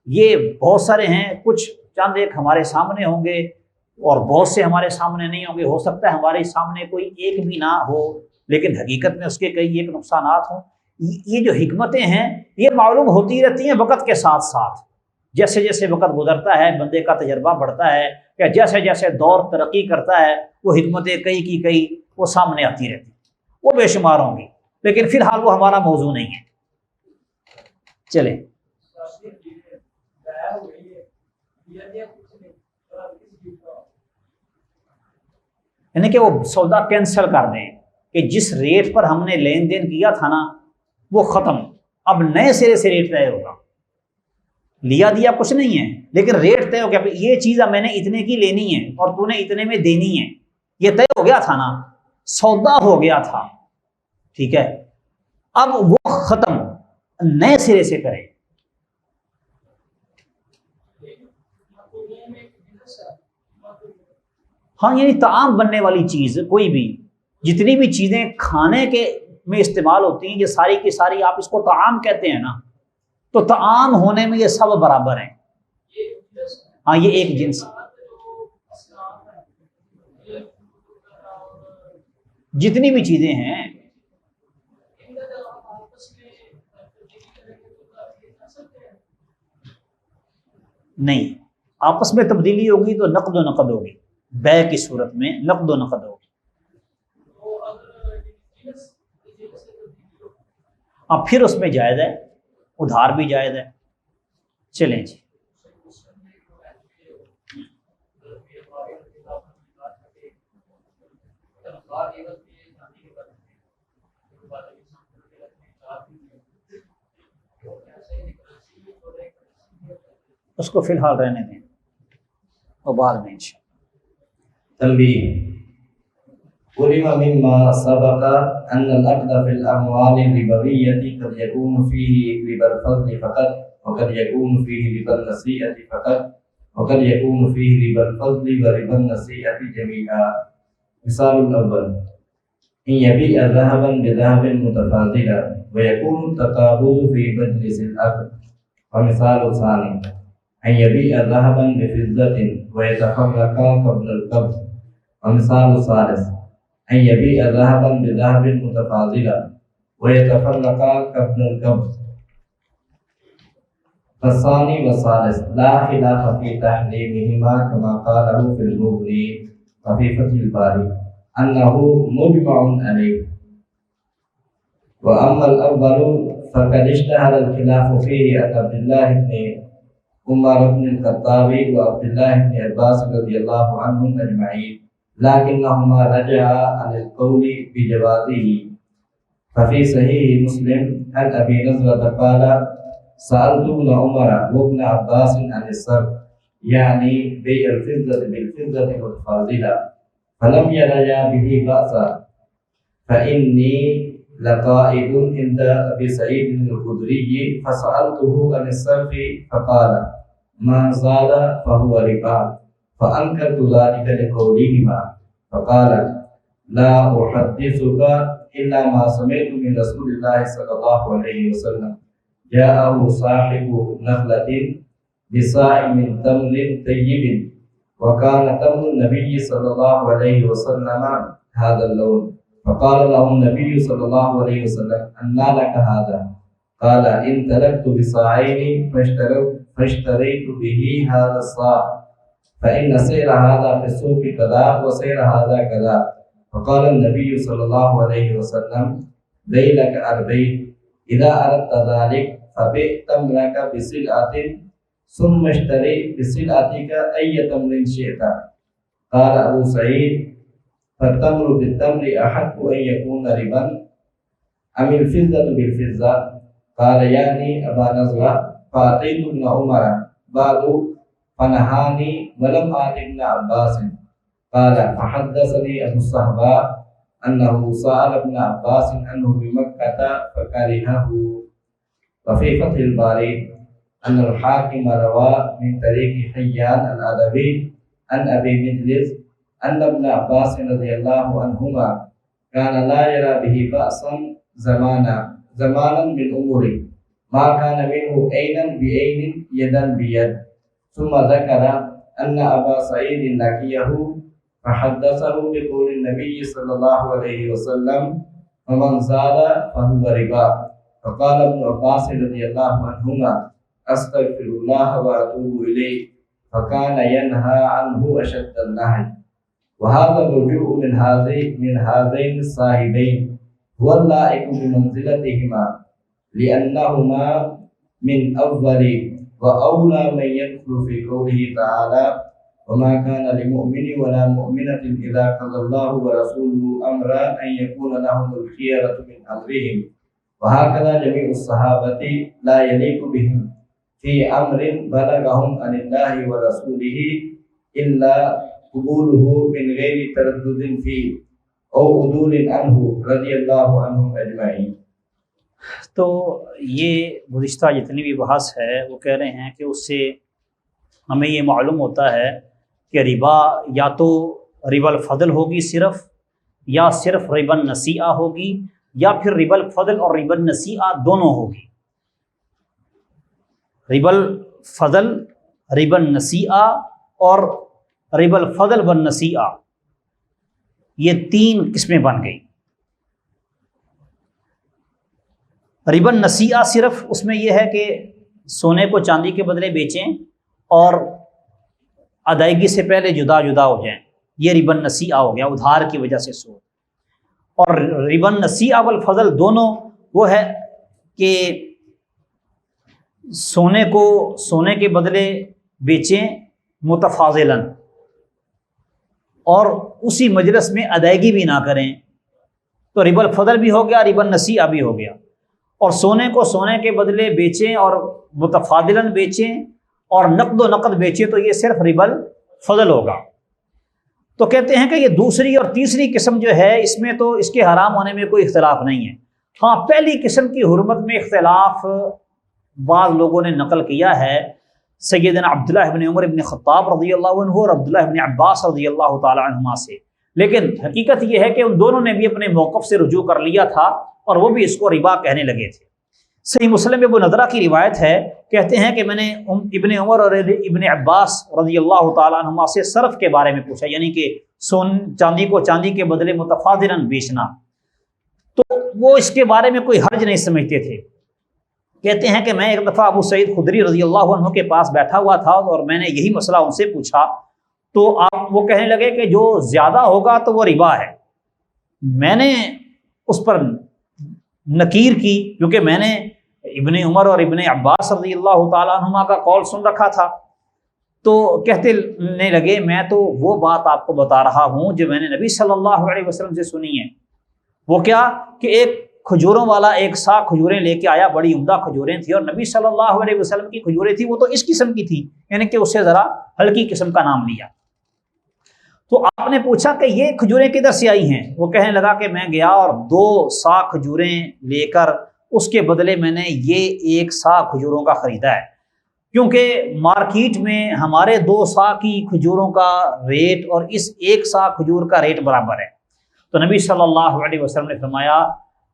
یہ بہت سارے ہیں، کچھ چند ایک ہمارے سامنے ہوں گے اور بہت سے ہمارے سامنے نہیں ہوں گے، ہو سکتا ہے ہمارے سامنے کوئی ایک بھی نہ ہو لیکن حقیقت میں اس کے کئی ایک نقصانات ہوں۔ یہ جو حکمتیں ہیں یہ معلوم ہوتی رہتی ہیں وقت کے ساتھ ساتھ، جیسے جیسے وقت گزرتا ہے بندے کا تجربہ بڑھتا ہے، کہ جیسے جیسے دور ترقی کرتا ہے وہ حکمتیں کئی کی کئی وہ سامنے آتی رہتی ہیں۔ وہ بے شمار ہوں گی، لیکن فی الحال وہ ہمارا موضوع نہیں ہے۔ چلیں، یعنی کہ وہ سودا کینسل کر دیں کہ جس ریٹ پر ہم نے لین دین کیا تھا نا وہ ختم، اب نئے سرے سے ریٹ طے ہوگا۔ لیا دیا کچھ نہیں ہے، لیکن ریٹ طے ہو گیا، یہ چیز اب میں نے اتنے کی لینی ہے اور تو نے اتنے میں دینی ہے، یہ طے ہو گیا تھا نا، سودا ہو گیا تھا، ٹھیک ہے، اب وہ ختم، نئے سرے سے کریں۔ ہاں یعنی طعام بننے والی چیز کوئی بھی، جتنی بھی چیزیں کھانے کے میں استعمال ہوتی ہیں یہ ساری کی ساری آپ اس کو طعام کہتے ہیں نا، تو طعام ہونے میں یہ سب برابر ہیں۔ ہاں یہ ایک جنس، جتنی بھی چیزیں ہیں، نہیں آپس میں تبدیلی ہوگی تو نقد و نقد ہوگی، بیع کی صورت میں نقد و نقد ہوگی۔ اب پھر اس میں جائز ہے، ادھار بھی جائز ہے۔ چلیں جی، اس کو فی الحال رہنے دیں اور بعد میں انشاءاللہ۔ تنبیہ، علم مما سبق أن العقد في الأموال الربوية قد يكون فيه ربا الفضل فقط، وقد يكون فيه ربا النسيئة فقط، وقد يكون فيه ربا الفضل وربا النسيئة جميعا۔ مثال الأول، إن يبيع ذهبا بذهب متفاضلا ويكون التقابض في مجلس العقد۔ ومثال الثاني، أن يبيع ذهبا بفضة ويتفرقا قبل القبض۔ ومثال الثالث، أن يبيع ذهبا بذهب متفاضلا ويتفرقا قبل القبض۔ فالثاني والثالث لا خلاف في تحريمهما كما قاله في المغني وفي فتح الباري أنه مجمع عليه. وأما الأول فقد اشتهر الخلاف فيه عن عبد الله بن عمر بن الخطاب وعبد الله بن عباس رضي الله عنهم أجمعين، لكنهما رجعا عن القول بجوازه. ففي صحيح مسلم عن أبي نضرة قال: سألت ابن عمر وابن عباس عن الصرف، يعني بيع الفضة بالفضة متفاضلا، فلم يريا به بأسا. فإني لقائد عند أبي سعيد الخدري فسألته عن الصرف فقال: ما زاد فهو ربا. فأنكرت ذلك لقولهما، فقال: لا أحدثك إلا ما سمعت من رسول الله صلى الله عليه وسلم. جاءه صاحب نخلة بصاع من تمر طيب، وكان تمر النبي صلى الله عليه وسلم هذا اللون، فقال له النبي صلى الله عليه وسلم: أنى لك هذا؟ قال: إن تركت بصاعين فاشتريت به هذا الصاع، فإن سعر هذا في السوق كذا وسعر هذا كذا. فقال النبي صلى الله عليه وسلم: ذيلك أربعين، إذا أردت ذلك فبئ تمرك بسلعة ثم اشتري بسلعتك أي تمر شئت. قال أبو سعيد: فالتمر بالتمر أحق أن يكون ربا أم الفضة بالفضة؟ قال: يعني أبا نضرة. فأتيت ابن عمر بعد فنهاني ولم آت ابن عباس. قال: فحدثني أبو الصهباء أنه سأل ابن عباس عنه بمكة فكرهه. وفي فتح الباري أن الحاكم روى من طريق حيان العدوي عن أبي مجلس أن ابن عباس رضي الله عنهما كان لا يرى به بأسا زمانا من أموره، ما كان منه عينا بعين يدا بيد. ثم ذكر أن أبا سعيد لقيه فحدثه بقول النبي صلى الله عليه وسلم: فمن زاد فهو ربا. فقال ابن عباس رضي الله عنهما: أستغفر الله وأتوب إليه. فكان ينهى عنه أشد النهي. وهذا الرجوع من هذين الصاحبين هو اللائق بمنزلتهما لأنهما من أول وأولى من يدخل في قوله تعالى وما كان لمؤمن ولا مؤمنة إذا قضى الله ورسوله أمرا أن يكون لهم الخيرة من أمرهم وهكذا جميع الصحابة لا يليق بهم في أمر بلغهم عن الله ورسوله إلا قبوله من غير تردد فيه أو عدول عنه رضي الله عنهم أجمعين. تو یہ گزشتہ جتنی بھی بحث ہے وہ کہہ رہے ہیں کہ اس سے ہمیں یہ معلوم ہوتا ہے کہ ربا یا تو ربا الفضل ہوگی صرف، یا صرف ربا النسیئہ ہوگی، یا پھر ربا الفضل اور ربا النسیئہ دونوں ہوگی. ربا الفضل، ربا النسیئہ اور ربا الفضل والنسیئہ، یہ تین قسمیں بن گئی. ربا النسیئہ صرف اس میں یہ ہے کہ سونے کو چاندی کے بدلے بیچیں اور ادائیگی سے پہلے جدا جدا ہو جائیں، یہ ربا النسیئہ ہو گیا، ادھار کی وجہ سے سود. اور ربا النسیئہ والفضل دونوں وہ ہے کہ سونے کے بدلے بیچیں متفاضلاً اور اسی مجلس میں ادائیگی بھی نہ کریں، تو ربا الفضل بھی ہو گیا، ربا النسیئہ بھی ہو گیا. اور سونے کو سونے کے بدلے بیچیں اور متفاضلاً بیچیں اور نقد و نقد بیچیں تو یہ صرف ربا الفضل ہوگا. تو کہتے ہیں کہ یہ دوسری اور تیسری قسم جو ہے اس میں تو اس کے حرام ہونے میں کوئی اختلاف نہیں ہے. ہاں پہلی قسم کی حرمت میں اختلاف بعض لوگوں نے نقل کیا ہے سیدنا عبداللہ ابن عمر ابن خطاب رضی اللہ عنہ اور عبداللہ ابن عباس رضی اللہ تعالی عنہما سے، لیکن حقیقت یہ ہے کہ ان دونوں نے بھی اپنے موقف سے رجوع کر لیا تھا اور وہ بھی اس کو ربا کہنے لگے تھے. صحیح مسلم ابو نضرہ کی روایت ہے، کہتے ہیں کہ میں نے ابن عمر اور ابن عباس رضی اللہ تعالی عنہما سے صرف کے بارے میں پوچھا، یعنی کہ چاندی کو چاندی کے بدلے متفاضلاً بیچنا، تو وہ اس کے بارے میں کوئی حرج نہیں سمجھتے تھے. کہتے ہیں کہ میں ایک دفعہ ابو سعید خدری رضی اللہ عنہ کے پاس بیٹھا ہوا تھا اور میں نے یہی مسئلہ ان سے پوچھا، تو وہ کہنے لگے کہ جو زیادہ ہوگا تو وہ ربا ہے. میں نے اس پر نکیر کی کیونکہ میں نے ابن عمر اور ابن عباس رضی اللہ تعالیٰ عنہما کا قول سن رکھا تھا. تو کہتے لگے میں تو وہ بات آپ کو بتا رہا ہوں جو میں نے نبی صلی اللہ علیہ وسلم سے سنی ہے. وہ کیا کہ ایک کھجوروں والا ایک سا کھجوریں لے کے آیا، بڑی عمدہ کھجوریں تھیں اور نبی صلی اللہ علیہ وسلم کی کھجوریں تھیں وہ تو اس قسم کی تھی، یعنی کہ اس سے ذرا ہلکی قسم کا نام لیا. تو آپ نے پوچھا کہ یہ کھجوریں کدھر سے آئی ہیں؟ وہ کہنے لگا کہ میں گیا اور 2 سا کھجوریں لے کر اس کے بدلے میں نے یہ 1 سا کھجوروں کا خریدا ہے، کیونکہ مارکیٹ میں ہمارے 2 سا کی کھجوروں کا ریٹ اور اس 1 سا کھجور کا ریٹ برابر ہے. تو نبی صلی اللہ علیہ وسلم نے فرمایا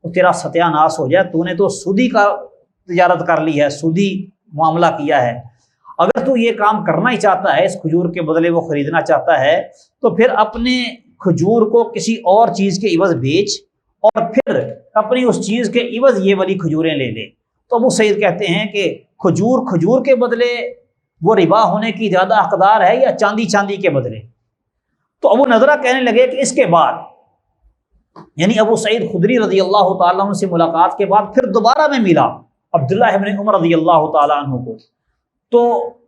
تیرا ستیہ ناس ہو جائے، تو نے تو سودی کا تجارت کر لی ہے، سودی معاملہ کیا ہے. اگر تو یہ کام کرنا ہی چاہتا ہے، اس کھجور کے بدلے وہ خریدنا چاہتا ہے، تو پھر اپنے کھجور کو کسی اور چیز کے عوض بیچ اور پھر اپنی اس چیز کے عوض یہ والی کھجوریں لے لے. تو ابو سعید کہتے ہیں کہ کھجور کے بدلے وہ ربا ہونے کی زیادہ حقدار ہے یا چاندی کے بدلے؟ تو ابو نضرہ کہنے لگے کہ اس کے بعد، یعنی ابو سعید خدری رضی اللہ تعالیٰ عنہ سے ملاقات کے بعد پھر دوبارہ میں ملا عبداللہ ابن عمر رضی اللہ تعالیٰ عنہ کو، تو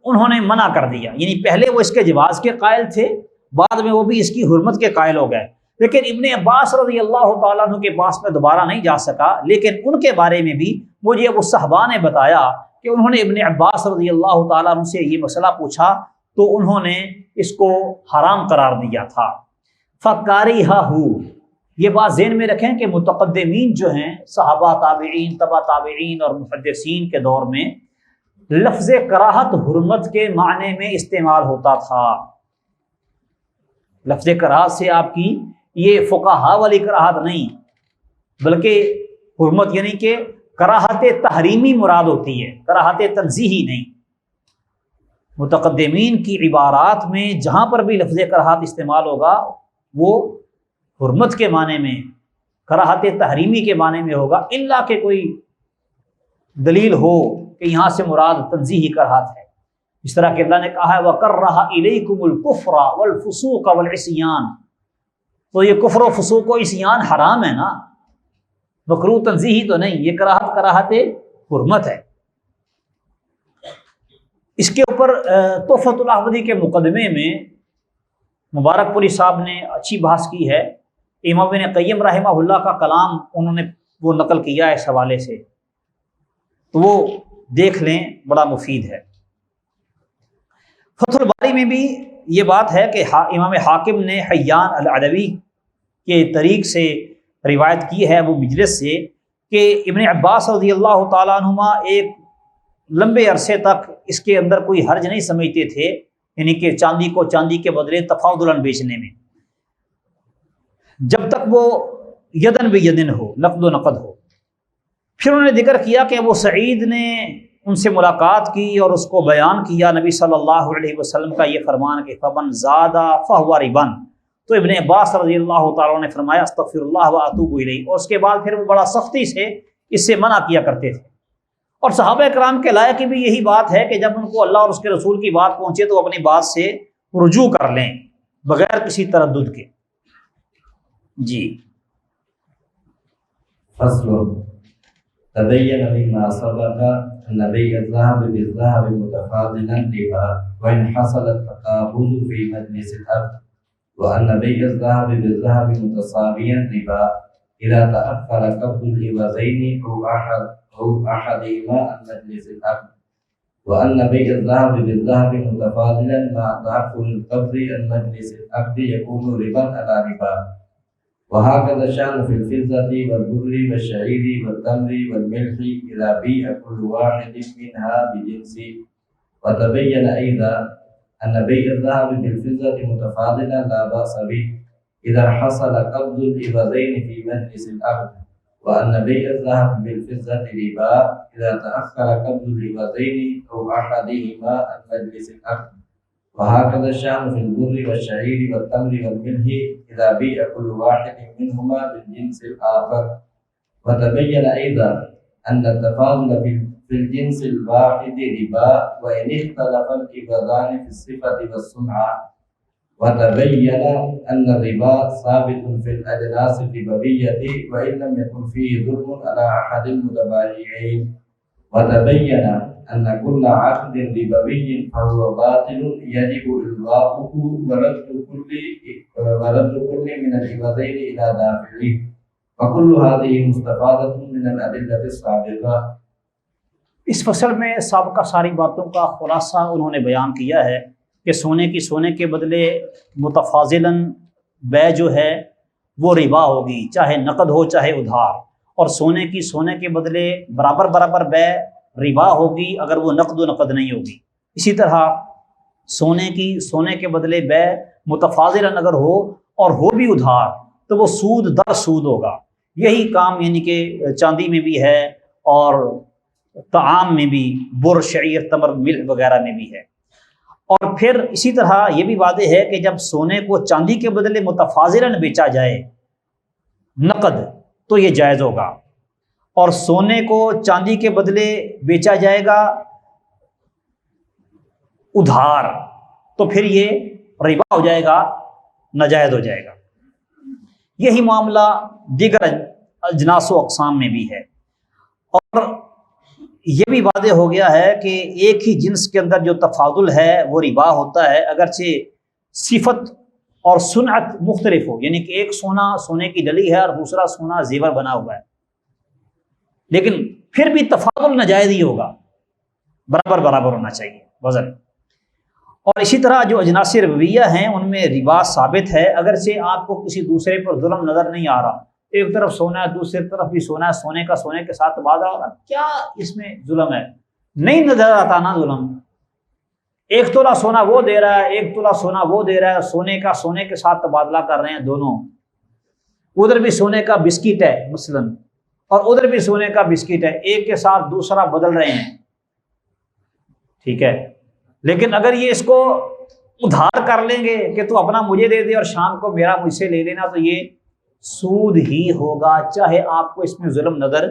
انہوں نے منع کر دیا. یعنی پہلے وہ اس کے جواز کے قائل تھے، بعد میں وہ بھی اس کی حرمت کے قائل ہو گئے. لیکن ابن عباس رضی اللہ تعالیٰ عنہ کے پاس میں دوبارہ نہیں جا سکا، لیکن ان کے بارے میں بھی مجھے ابو صحبہ نے بتایا کہ انہوں نے ابن عباس رضی اللہ تعالیٰ عنہ سے یہ مسئلہ پوچھا تو انہوں نے اس کو حرام قرار دیا تھا. فَكَرِهَهُ، یہ بات ذہن میں رکھیں کہ متقدمین جو ہیں صحابہ، تابعین، تبع تابعین اور محدثین کے دور میں لفظ کراہت حرمت کے معنی میں استعمال ہوتا تھا. لفظ کراہت سے آپ کی یہ فقہا والی کراہت نہیں، بلکہ حرمت یعنی کہ کراہت تحریمی مراد ہوتی ہے، کراہت تنزیہی نہیں. متقدمین کی عبارات میں جہاں پر بھی لفظ کراہت استعمال ہوگا وہ حرمت کے معنی میں، کراہت تحریمی کے معنی میں ہوگا، الا کہ کوئی دلیل ہو کہ یہاں سے مراد تنزیہی کراہت ہے. اس طرح کہ اللہ نے کہا ہے وَكَرَّهَ إِلَيْكُمُ الْكُفْرَ وَالْفُسُوقَ وَالْعِصْيَانَ، تو یہ کفر و فسوق و عصیان حرام ہے نا. مکروہ تنزیہی تو نہیں، یہ کراہت کراہت حرمت ہے۔ اس کے اوپر تحفۃ الاحمدی کے مقدمے میں مبارک پوری صاحب نے اچھی بحث کی ہے۔ امام ابن قیم رحمہ اللہ کا کلام انہوں نے وہ نقل کیا ہے اس حوالے سے، تو وہ دیکھ لیں، بڑا مفید ہے۔ فتح الباری میں بھی یہ بات ہے کہ امام حاکم نے حیان العدوی کے طریق سے روایت کی ہے، وہ مجلس سے، کہ ابن عباس رضی اللہ تعالیٰ عنہما ایک لمبے عرصے تک اس کے اندر کوئی حرج نہیں سمجھتے تھے، یعنی کہ چاندی کو چاندی کے بدلے تفاضلاً بیچنے میں، جب تک وہ یدن بیدن ہو، نقد و نقد ہو۔ پھر انہوں نے ذکر کیا کہ ابو سعید نے ان سے ملاقات کی اور اس کو بیان کیا نبی صلی اللہ علیہ وسلم کا یہ فرمان کہ فمن زادہ فہو ربن، تو ابن عباس رضی اللہ تعالیٰ نے فرمایا استغفر اللہ واتوب الیہ، اور اس کے بعد پھر وہ بڑا سختی سے اس سے منع کیا کرتے تھے۔ اور صحابہ کرام کے لائق بھی یہی بات ہے کہ جب ان کو اللہ اور اس کے رسول کی بات پہنچے تو اپنی بات سے رجوع کر لیں بغیر کسی تردد کے۔ جی فصل تبين مما سبق أن بيع الذهب بالذهب متفاضلا ربا وإن حصل التقابض في مجلس العقد، وأن بيع الذهب بالذهب متساويا ربا إذا تأخر قبض العوضين أو أحدهما عن مجلس العقد، وأن بيع الذهب بالذهب متفاضلا مع تأخر القبض عن مجلس العقد يكون ربا على ربا، وهكذا الشأن في الفضة والبر والشعير والتمر والملح إذا بيع كل واحد منها بجنس. وتبين أيضا أن بيع الذهب بالفضة متفاضلا لا بأس به إذا حصل قبض العوضين في مجلس العقد، وأن بيع الذهب بالفضة ربا إذا تأخر قبض العوضين أو أحدهما عن مجلس العقد، وهكذا الشأن في البر والشعير والتمر والملح إذا بيع كل واحد منهما بالجنس الآخر. وتبين أيضا أن التفاضل في الجنس الواحد ربا وإن اختلف العوضان في الصفة والصنعة. وتبين أن الربا ثابت في الأجناس الربوية وإن لم يكن فيه ظلم على أحد المتبايعين. وتبين أن كل عقد ربوي فهو باطل يجب إلغاؤه ورد كل من العوضين إلى دافعه، وكل هذه مستفادة من الأدلة السابقة. اس فصل میں سابقہ ساری باتوں کا خلاصہ انہوں نے بیان کیا ہے کہ سونے کی سونے کے بدلے متفاضلاً بے جو ہے وہ ربا ہوگی، چاہے نقد ہو چاہے ادھار، اور سونے کی سونے کے بدلے برابر برابر بے ربا ہوگی اگر وہ نقد و نقد نہیں ہوگی۔ اسی طرح سونے کی سونے کے بدلے بے متفاضلاً اگر ہو اور ہو بھی ادھار تو وہ سود در سود ہوگا۔ یہی کام یعنی کہ چاندی میں بھی ہے اور طعام میں بھی، بر شعیر تمر مل وغیرہ میں بھی ہے۔ اور پھر اسی طرح یہ بھی واضح ہے کہ جب سونے کو چاندی کے بدلے متفاضلاً بیچا جائے نقد تو یہ جائز ہوگا، اور سونے کو چاندی کے بدلے بیچا جائے گا ادھار تو پھر یہ ربا ہو جائے گا، ناجائز ہو جائے گا۔ یہی معاملہ دیگر اجناس و اقسام میں بھی ہے۔ اور یہ بھی واضح ہو گیا ہے کہ ایک ہی جنس کے اندر جو تفاضل ہے وہ ربا ہوتا ہے، اگرچہ صفت اور صنعت مختلف ہو، یعنی کہ ایک سونا سونے کی ڈلی ہے اور دوسرا سونا زیور بنا ہوا ہے، لیکن پھر بھی تفاضل ناجائز ہی ہوگا، برابر برابر ہونا چاہیے وزن۔ اور اسی طرح جو اجناس ربویہ ہیں ان میں ربا ثابت ہے، اگرچہ آپ کو کسی دوسرے پر ظلم نظر نہیں آ رہا، ایک طرف سونا ہے دوسری طرف بھی سونا ہے، سونے کا سونے کے ساتھ تبادلہ ہو رہا، کیا اس میں ظلم ہے؟ نہیں نظر آتا نا ظلم۔ ایک تولہ سونا وہ دے رہا ہے، ایک تولہ سونا وہ دے رہا ہے، سونے کا سونے کے ساتھ تبادلہ کر رہے ہیں دونوں، ادھر بھی سونے کا بسکٹ ہے مثلاً اور ادھر بھی سونے کا بسکٹ ہے، ایک کے ساتھ دوسرا بدل رہے ہیں، ٹھیک ہے۔ لیکن اگر یہ اس کو ادھار کر لیں گے کہ تو اپنا مجھے دے دے اور شام کو میرا مجھ سے لے لینا، تو یہ سود ہی ہوگا، چاہے آپ کو اس میں ظلم نظر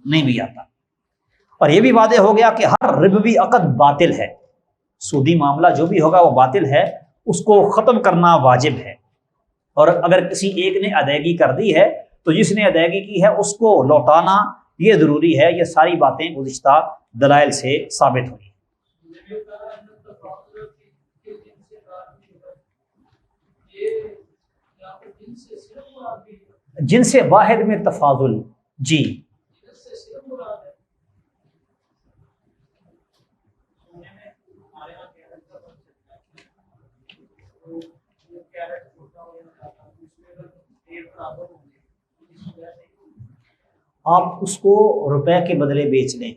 نہیں بھی آتا۔ اور یہ بھی واضح ہو گیا کہ ہر ربوی عقد باطل ہے، سودی معاملہ جو بھی ہوگا وہ باطل ہے، اس کو ختم کرنا واجب ہے، اور اگر کسی ایک نے ادائیگی کر دی ہے تو جس نے ادائیگی کی ہے اس کو لوٹانا یہ ضروری ہے. یہ ساری باتیں گزشتہ دلائل سے ثابت ہوئی. جن سے واحد میں تفاضل، جی آپ اس کو روپے کے بدلے بیچ لیں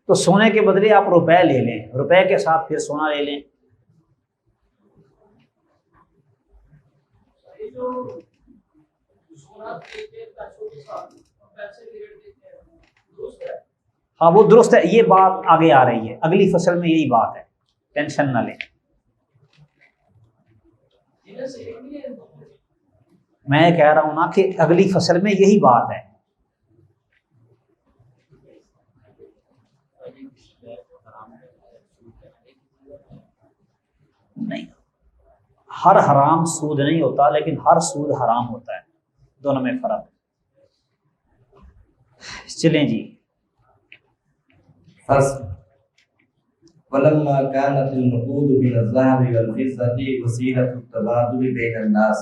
تو سونے کے بدلے آپ روپے لے لیں، روپے کے ساتھ پھر سونا لے لیں. ہاں وہ درست ہے، یہ بات آگے آ رہی ہے، اگلی فصل میں یہی بات ہے، ٹینشن نہ لیں. میں کہہ رہا ہوں نا کہ اگلی فصل میں یہی بات ہے. نہیں، ہر حرام سود نہیں ہوتا، لیکن ہر سود حرام ہوتا ہے، دونوں میں فرق ہے. چلیں جی. فصل ولما كانت النقود من الذهب والفضة وسيلة التبادل بين الناس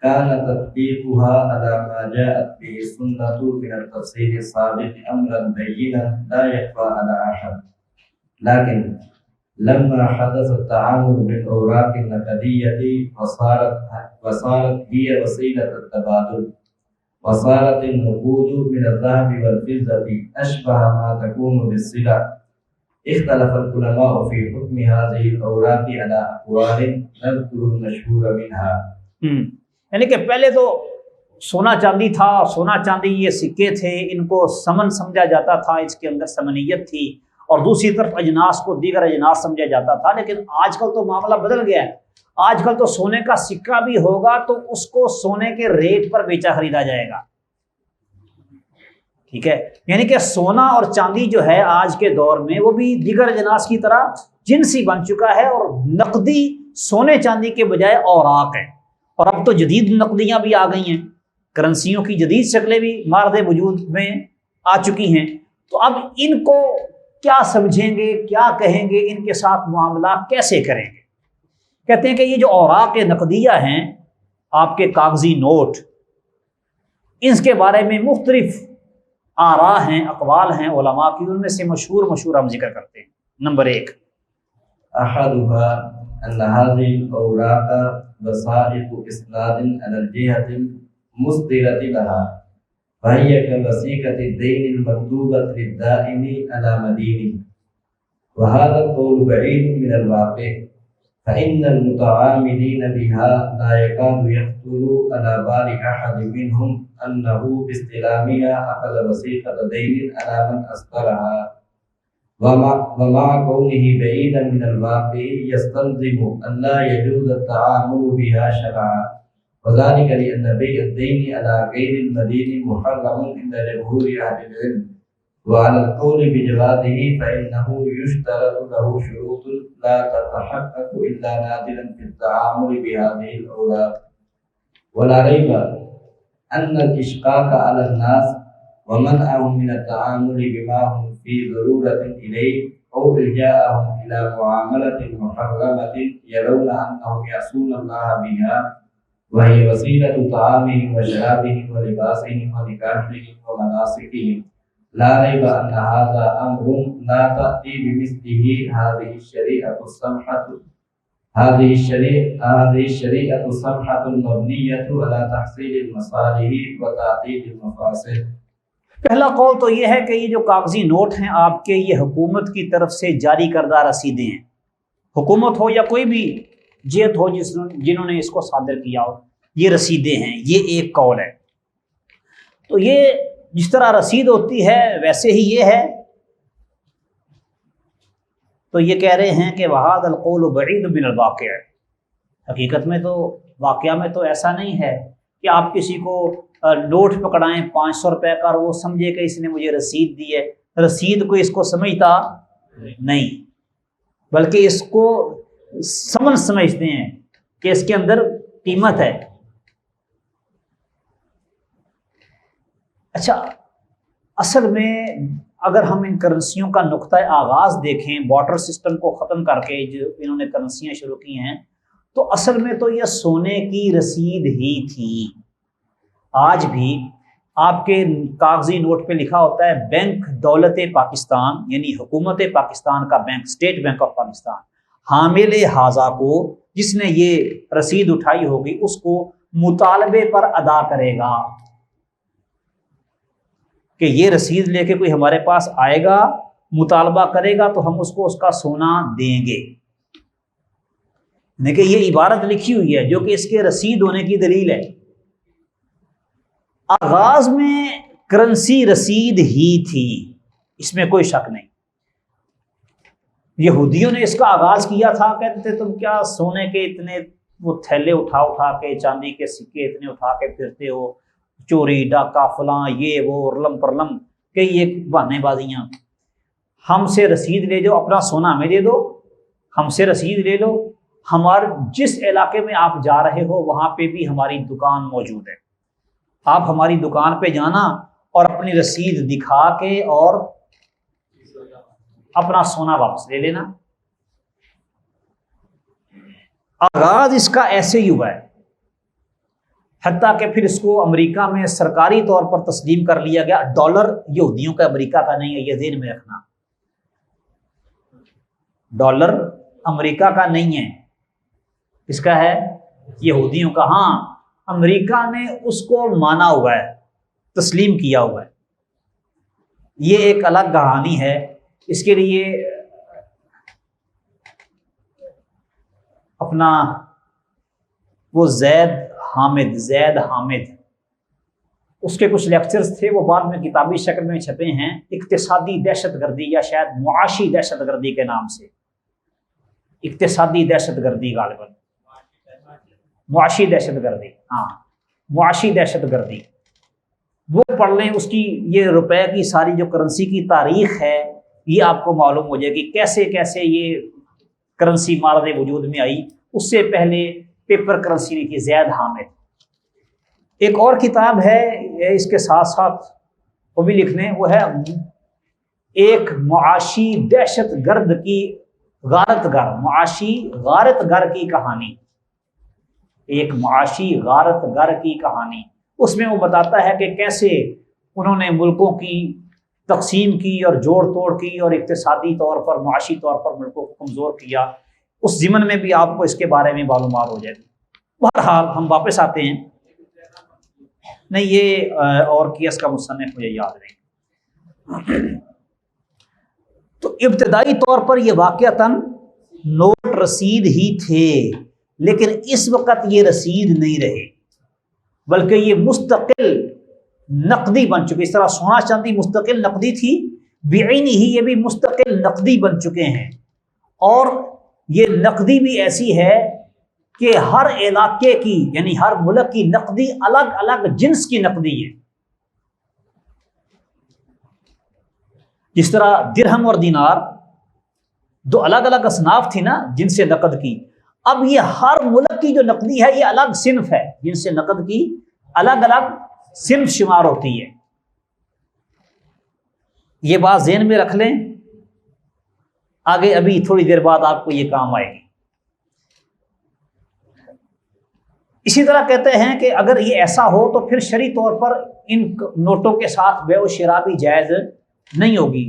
كان تطبيقها على ما جاءت به السنة من التفسير السابق أمرا بينا لا يخفى على أحد. لكن لما حدث التعامل بالأوراق النقدية وصارت هي وسيلة التبادل وصارت النقود من الذهب والفضة أشبه ما تكون بالسلع اختلف العلماء في حكم هذه الأوراق على أقوال نذكر المشهور منها. یعنی کہ پہلے تو سونا چاندی تھا، سونا چاندی یہ سکے تھے، ان کو سمن سمجھا جاتا تھا، اس کے اندر سمنیت تھی، اور دوسری طرف اجناس کو دیگر اجناس سمجھا جاتا تھا. لیکن آج کل تو معاملہ بدل گیا ہے. آج کل تو سونے کا سکہ بھی ہوگا تو اس کو سونے کے ریٹ پر بیچا خریدا جائے گا. ٹھیک ہے، یعنی کہ سونا اور چاندی جو ہے آج کے دور میں وہ بھی دیگر اجناس کی طرح جنسی بن چکا ہے، اور نقدی سونے چاندی کے بجائے اوراق ہے. اور اب تو جدید نقدیاں بھی آ گئی ہیں، کرنسیوں کی جدید شکلیں بھی مارد وجود میں آ چکی ہیں. تو اب ان کو کیا سمجھیں گے، کیا کہیں گے، ان کے ساتھ معاملہ کیسے کریں گے؟ کہتے ہیں کہ یہ جو اوراق نقدیہ ہیں، آپ کے کاغذی نوٹ، اس کے بارے میں مختلف آراء ہیں، اقوال ہیں علماء کی. ان میں سے مشہور ہم ذکر کرتے ہیں. نمبر 1، أحدها أن هذه الأوراق وثائق إسناد على الجهة المصدرة لها، فهي كوثيقة الدين المكتوبة للدائن على مدينه. وهذا القول بعيد من الواقع، فإن المتعاملين بها لا يكاد يخطر على بال أحد منهم أنه باستلامها أخذ وثيقة دين على من أصدرها. ومع كونه بعيدا من الواقع يستلزم أن لا يجوز التعامل بها شرعا، وذلك لأن بيع الدين على غير المدين محرم عند جمهور أهل العلم. وعلى القول بجوازه فإنه يشترط له شروط لا تتحقق إلا نادرا في التعامل بهذه الأوراق. ولا ريب أن الإشقاق على الناس ومنعهم من التعامل بما هم في ضرورة إليه أو إلجاءهم إلى معاملة محرمة يرون أنهم يعصون الله بها، وهي وسيلة طعامهم وشرابهم ولباسهم ونكاحهم ومناسكهم. لا ريب أن هذا أمر لا تأتي بمثله هذه الشريعة السمحة المبنية على تحصيل المصالح وتعطيل المفاسد. پہلا قول تو یہ ہے کہ یہ جو کاغذی نوٹ ہیں آپ کے، یہ حکومت کی طرف سے جاری کردہ رسیدیں ہیں. حکومت ہو یا کوئی بھی جہت ہو جنہوں نے اس کو صادر کیا ہو، یہ رسیدیں ہیں. یہ ایک قول ہے. تو یہ جس طرح رسید ہوتی ہے ویسے ہی یہ ہے. تو یہ کہہ رہے ہیں کہ وَهَذَا الْقَوْلُ بَعِيدٌ مِنَ الْوَاقِعِ. حقیقت میں تو واقعہ میں تو ایسا نہیں ہے کہ آپ کسی کو نوٹ پکڑائیں 500 روپے کا اور وہ سمجھے کہ اس نے مجھے رسید دی ہے. رسید کو اس کو سمجھتا نہیں، بلکہ اس کو سمن سمجھتے ہیں کہ اس کے اندر قیمت ہے۔ اچھا، اصل میں اگر ہم ان کرنسیوں کا نقطۂ آغاز دیکھیں، بارٹر سسٹم کو ختم کر کے جو انہوں نے کرنسیاں شروع کی ہیں، تو اصل میں تو یہ سونے کی رسید ہی تھی۔ آج بھی آپ کے کاغذی نوٹ پہ لکھا ہوتا ہے بینک دولت پاکستان، یعنی حکومت پاکستان کا bank, state bank of Pakistan, حامل حاضہ کو، جس نے یہ رسید اٹھائی ہوگی، اس کو مطالبے پر ادا کرے گا کہ یہ رسید لے کے کوئی ہمارے پاس آئے گا، مطالبہ کرے گا تو ہم اس کو اس کا سونا دیں گے۔ دیکھیں یہ عبارت لکھی ہوئی ہے جو کہ اس کے رسید ہونے کی دلیل ہے۔ آغاز میں کرنسی رسید ہی تھی، اس میں کوئی شک نہیں۔ یہودیوں نے اس کا آغاز کیا تھا، کہتے تھے تم کیا سونے کے اتنے وہ تھیلے اٹھا کے، چاندی کے سکے اتنے اٹھا کے پھرتے ہو، چوری ڈاکہ فلاں یہ وہ رلم پرلم، کئی ایک بہانے بازیاں۔ ہم سے رسید لے جاؤ، اپنا سونا ہمیں دے دو، ہم سے رسید لے لو، ہمارے جس علاقے میں آپ جا رہے ہو وہاں پہ بھی ہماری دکان موجود ہے، آپ ہماری دکان پہ جانا اور اپنی رسید دکھا کے اور اپنا سونا واپس لے لینا۔ آغاز اس کا ایسے ہی ہوا ہے، حتیٰ کہ پھر اس کو امریکہ میں سرکاری طور پر تسلیم کر لیا گیا۔ ڈالر یہودیوں کا امریکہ کا نہیں ہے، یہ ذہن میں رکھنا، ڈالر امریکہ کا نہیں ہے، اس کا ہے یہودیوں کا۔ ہاں، امریکہ نے اس کو مانا ہوا ہے، تسلیم کیا ہوا ہے، یہ ایک الگ کہانی ہے۔ اس کے لیے اپنا وہ زید حامد اس کے کچھ لیکچرز تھے، وہ بعد میں کتابی شکل میں چھپے ہیں، اقتصادی دہشت گردی یا شاید معاشی دہشت گردی کے نام سے، اقتصادی دہشت گردی، غالباً معاشی دہشت گردی، ہاں معاشی دہشت گردی، وہ پڑھ لیں۔ اس کی یہ روپے کی ساری جو کرنسی کی تاریخ ہے یہ آپ کو معلوم ہو جائے گی کیسے کیسے یہ کرنسی مارد وجود میں آئی۔ اس سے پہلے پیپر کرنسی نہیں تھی، زید حامد۔ ایک اور کتاب ہے اس کے ساتھ ساتھ وہ بھی لکھ لیں، وہ ہے ایک معاشی دہشت گرد کی معاشی غارت گر کی کہانی، ایک معاشی غارت گر کی کہانی۔ اس میں وہ بتاتا ہے کہ کیسے انہوں نے ملکوں کی تقسیم کی اور جوڑ توڑ کی اور اقتصادی طور پر، معاشی طور پر ملکوں کو کمزور کیا۔ اس ضمن میں بھی آپ کو اس کے بارے میں معلومات ہو جائے گی۔ بہرحال ہم واپس آتے ہیں، نہیں یہ اور کیس کا مصنف مجھے یاد نہیں۔ تو ابتدائی طور پر یہ واقعتاً نوٹ رسید ہی تھے، لیکن اس وقت یہ رسید نہیں رہے، بلکہ یہ مستقل نقدی بن چکے۔ اس طرح سونا چاندی مستقل نقدی تھی، بعینی ہی یہ بھی مستقل نقدی بن چکے ہیں، اور یہ نقدی بھی ایسی ہے کہ ہر علاقے کی، یعنی ہر ملک کی نقدی الگ الگ جنس کی نقدی ہے۔ جس طرح درہم اور دینار دو الگ الگ اصناف تھی نا جن سے نقد کی، اب یہ ہر ملک کی جو نقدی ہے یہ الگ صنف ہے، جن سے نقد کی الگ الگ صنف شمار ہوتی ہے۔ یہ بات ذہن میں رکھ لیں، آگے ابھی تھوڑی دیر بعد آپ کو یہ کام آئے گی۔ اسی طرح کہتے ہیں کہ اگر یہ ایسا ہو تو پھر شرعی طور پر ان نوٹوں کے ساتھ بیع و شراء بھی جائز نہیں ہوگی۔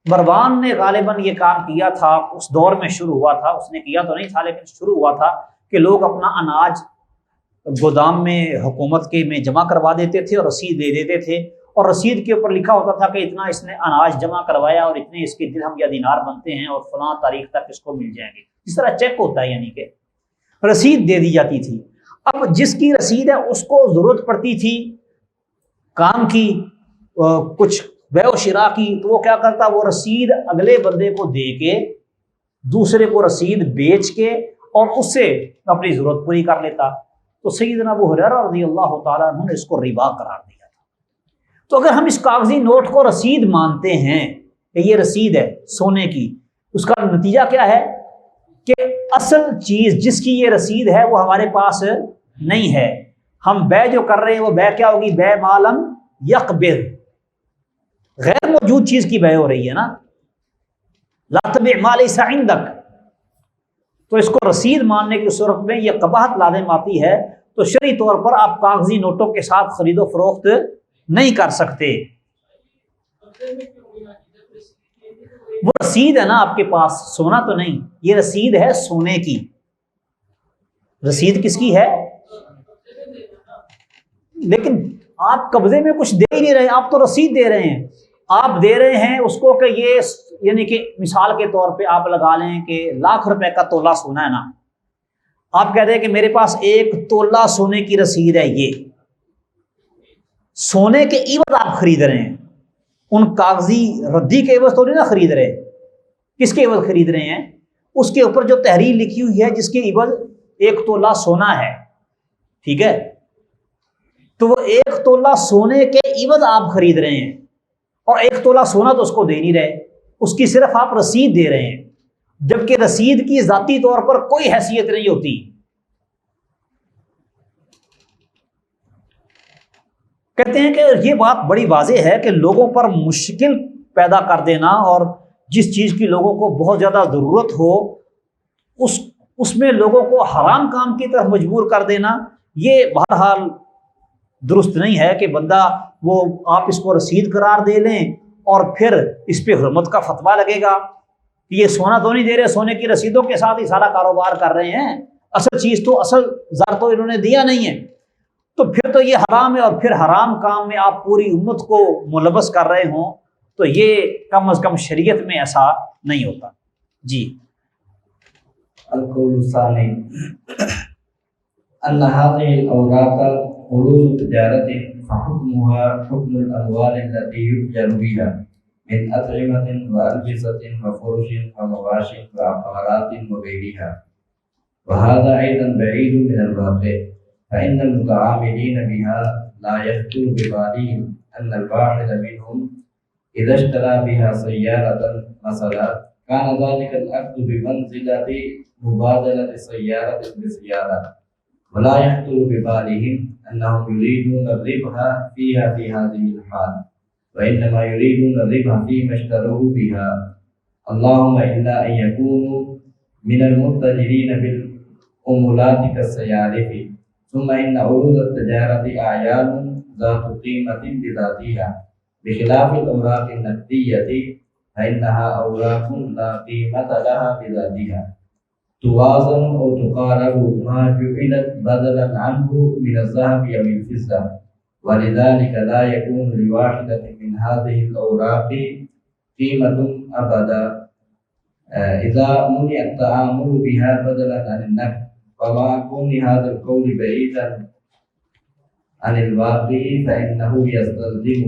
مروان نے غالباً یہ کام کیا تھا، اس دور میں شروع ہوا تھا، اس نے کیا تو نہیں تھا لیکن شروع ہوا تھا کہ لوگ اپنا اناج گودام میں حکومت کے میں جمع کروا دیتے تھے اور رسید دے دیتے تھے، اور رسید کے اوپر لکھا ہوتا تھا کہ اتنا اس نے اناج جمع کروایا اور اتنے اس کے درہم یا دینار بنتے ہیں اور فلاں تاریخ تک اس کو مل جائیں گے۔ اس طرح چیک ہوتا ہے، یعنی کہ رسید دے دی جاتی تھی۔ اب جس کی رسید ہے اس کو ضرورت پڑتی تھی کام کی، کچھ بیع و شراء کی، تو وہ کیا کرتا، وہ رسید اگلے بندے کو دے کے دوسرے کو رسید بیچ کے اور اس سے اپنی ضرورت پوری کر لیتا۔ تو سیدنا ابو ہریرہ رضی اللہ تعالیٰ عنہ نے اس کو ربا قرار دیا تھا۔ تو اگر ہم اس کاغذی نوٹ کو رسید مانتے ہیں کہ یہ رسید ہے سونے کی، اس کا نتیجہ کیا ہے کہ اصل چیز جس کی یہ رسید ہے وہ ہمارے پاس نہیں ہے، ہم بے جو کر رہے ہیں وہ بے کیا ہوگی؟ بے معلم یقبض، غیر موجود چیز کی بے ہو رہی ہے نا، لا تبع ما لیس عندک۔ تو اس کو رسید ماننے کی صورت میں یہ قباحت لازم آتی ہے، تو شرعی طور پر آپ کاغذی نوٹوں کے ساتھ خرید و فروخت نہیں کر سکتے۔ وہ رسید ہے نا آپ کے پاس، سونا تو نہیں، یہ رسید ہے سونے کی۔ رسید کس کی ہے؟ لیکن آپ قبضے میں کچھ دے ہی نہیں رہے، آپ تو رسید دے رہے ہیں۔ آپ دے رہے ہیں اس کو کہ یہ، یعنی کہ مثال کے طور پہ آپ لگا لیں کہ 1,00,000 روپے کا تولہ سونا ہے نا، آپ کہتے ہیں کہ میرے پاس 1 تولہ سونے کی رسید ہے، یہ سونے کے عوض آپ خرید رہے ہیں، ان کاغذی ردی کے عوض تو نہیں نا خرید رہے۔ کس کے عوض خرید رہے ہیں؟ اس کے اوپر جو تحریر لکھی ہوئی ہے جس کے عوض 1 تولہ سونا ہے، ٹھیک ہے؟ تو وہ 1 تولہ سونے کے عوض آپ خرید رہے ہیں، اور 1 تولہ سونا تو اس کو دے نہیں رہے، اس کی صرف آپ رسید دے رہے ہیں، جبکہ رسید کی ذاتی طور پر کوئی حیثیت نہیں ہوتی۔ کہتے ہیں کہ یہ بات بڑی واضح ہے کہ لوگوں پر مشکل پیدا کر دینا اور جس چیز کی لوگوں کو بہت زیادہ ضرورت ہو اس میں لوگوں کو حرام کام کی طرف مجبور کر دینا، یہ بہرحال درست نہیں ہے کہ بندہ وہ آپ اس کو رسید قرار دے لیں اور پھر اس پہ حرمت کا فتویٰ لگے گا کہ یہ سونا تو نہیں دے رہے، سونے کی رسیدوں کے ساتھ ہی سارا کاروبار کر رہے ہیں، اصل چیز تو اصل زر تو انہوں نے دیا نہیں ہے، تو پھر تو یہ حرام ہے، اور پھر حرام کام میں آپ پوری امت کو ملوث کر رہے ہوں تو یہ کم از کم شریعت میں ایسا نہیں ہوتا۔ جی القول الثانی ان هذه الاوراق عروض تجارت فحكمها حكم الاموال التي يتجر بها من اطعمه والبسه وفرش ومواش وعقارات وغيرها، وهذا ايضا بعيد من الواقع، فان المتعاملين بها لا يخطر ببالهم ان الواحد منهم اذا اشترى بها سياره مثلا كان ذلك العقد بمنزلة مبادلة سيارة بسيارة، ولا يخطر ببالهم أنهم يريدون الربح فيها في هذه الحال، وإنما يريدون الربح فيما اشتروه بها، اللهم إلا أن يكونوا من المتجرين بالأمولات كالسيارف. ثم إن عروض التجارة أعيان ذات قيمة بذاتها بخلاف الأوراق النقدية فإنها أوراق لا قيمة لها بذاتها، توازن أو تقارب ما جعلت بدلا عنه من الذهب أو الفضة، ولذلك لا يكون لواحدة من هذه الأوراق قيمة أبدا إذا منع التعامل بها بدلا عن النقد. ومع كون هذا القول بعيدا عن الواقع فإنه يستلزم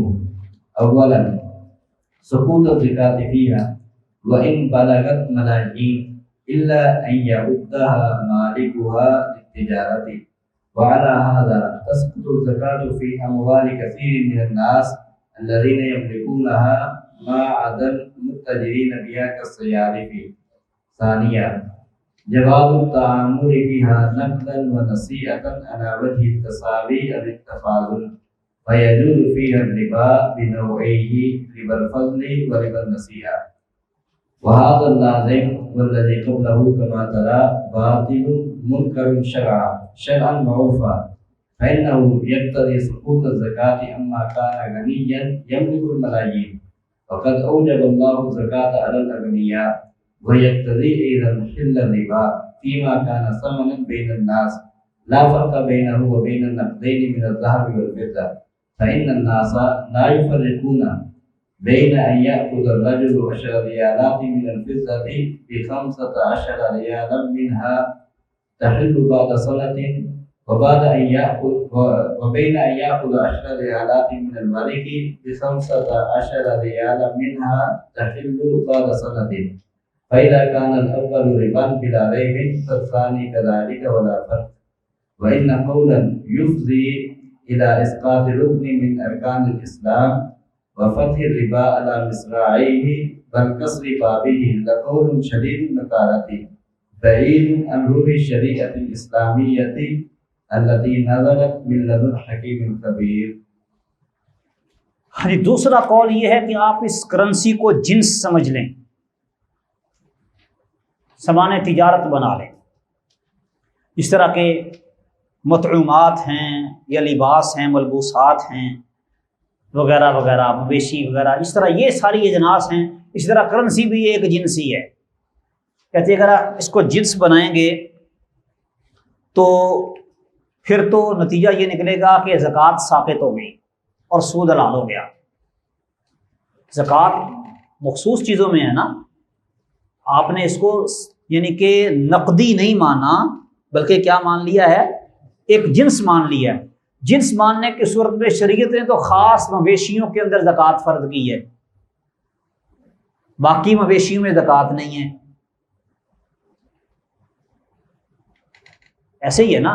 أولا سقوط الزكاة فيها وإن بلغت ملايين إلا أن يعدها مالكها للتجارة، وعلى هذا تسقط الزكاة في أموال كثير من الناس الذين يملكونها ما عدا المتجرين بها كالسيارف. ثانيا جواز التعامل بها نقدا ونسيئة على وجه التساوي أو التفاضل، فيجوز فيها الربا بنوعيه ربا الفضل وربا النسيئة، وهذا اللازم والذي قبله كما ترى باطل منكر شرعا معروفا، فإنه يقتضي سقوط الزكاة أما كان غنيا يملك الملايين، وقد أوجب الله الزكاة على الأغنياء، ويقتضي أيضا حل الربا فيما كان ثمنا بين الناس لا فرق بينه وبين النقدين من الذهب والفضة، فإن الناس لا يفرقون بين أن يأخذ الرجل 10 ريالات من الفضة ب15 ريالا منها تحل بعد سنة، وبين أن يأخذ 10 ريالات من الورق ب15 ريالا منها تحل بعد سنة، فإذا كان الأول ربا بلا ريب فالثاني كذلك ولا فرق. وإن قولا يفضي إلى إسقاط ركن من أركان الإسلام وفتح الربا على مصراعيه بل كسر بابه لقول شديد النكارة، بعید عن روح الشریعۃ الاسلامیۃ التي نزلت من لدن حکیم خبیر۔ ہاں جی، دوسرا قول یہ ہے کہ آپ اس کرنسی کو جنس سمجھ لیں، سامان تجارت بنا لیں، اس طرح کے مطعومات ہیں یا لباس ہیں، ملبوسات ہیں وغیرہ وغیرہ، مویشی وغیرہ، اس طرح یہ ساری اجناس ہیں۔ اس طرح کرنسی بھی ایک جنس ہی ہے۔ کہتے ہیں اگر آپ اس کو جنس بنائیں گے تو پھر تو نتیجہ یہ نکلے گا کہ زکوٰۃ ساقط ہو گئی اور سود حلال ہو گیا۔ زکوٰۃ مخصوص چیزوں میں ہے نا، آپ نے اس کو یعنی کہ نقدی نہیں مانا بلکہ کیا مان لیا ہے، ایک جنس مان لیا ہے۔ جنس ماننے کی صورت میں شریعت نے تو خاص مویشیوں کے اندر زکوٰۃ فرض کی ہے، باقی مویشیوں میں زکوٰۃ نہیں ہے۔ ایسے ہی ہے نا۔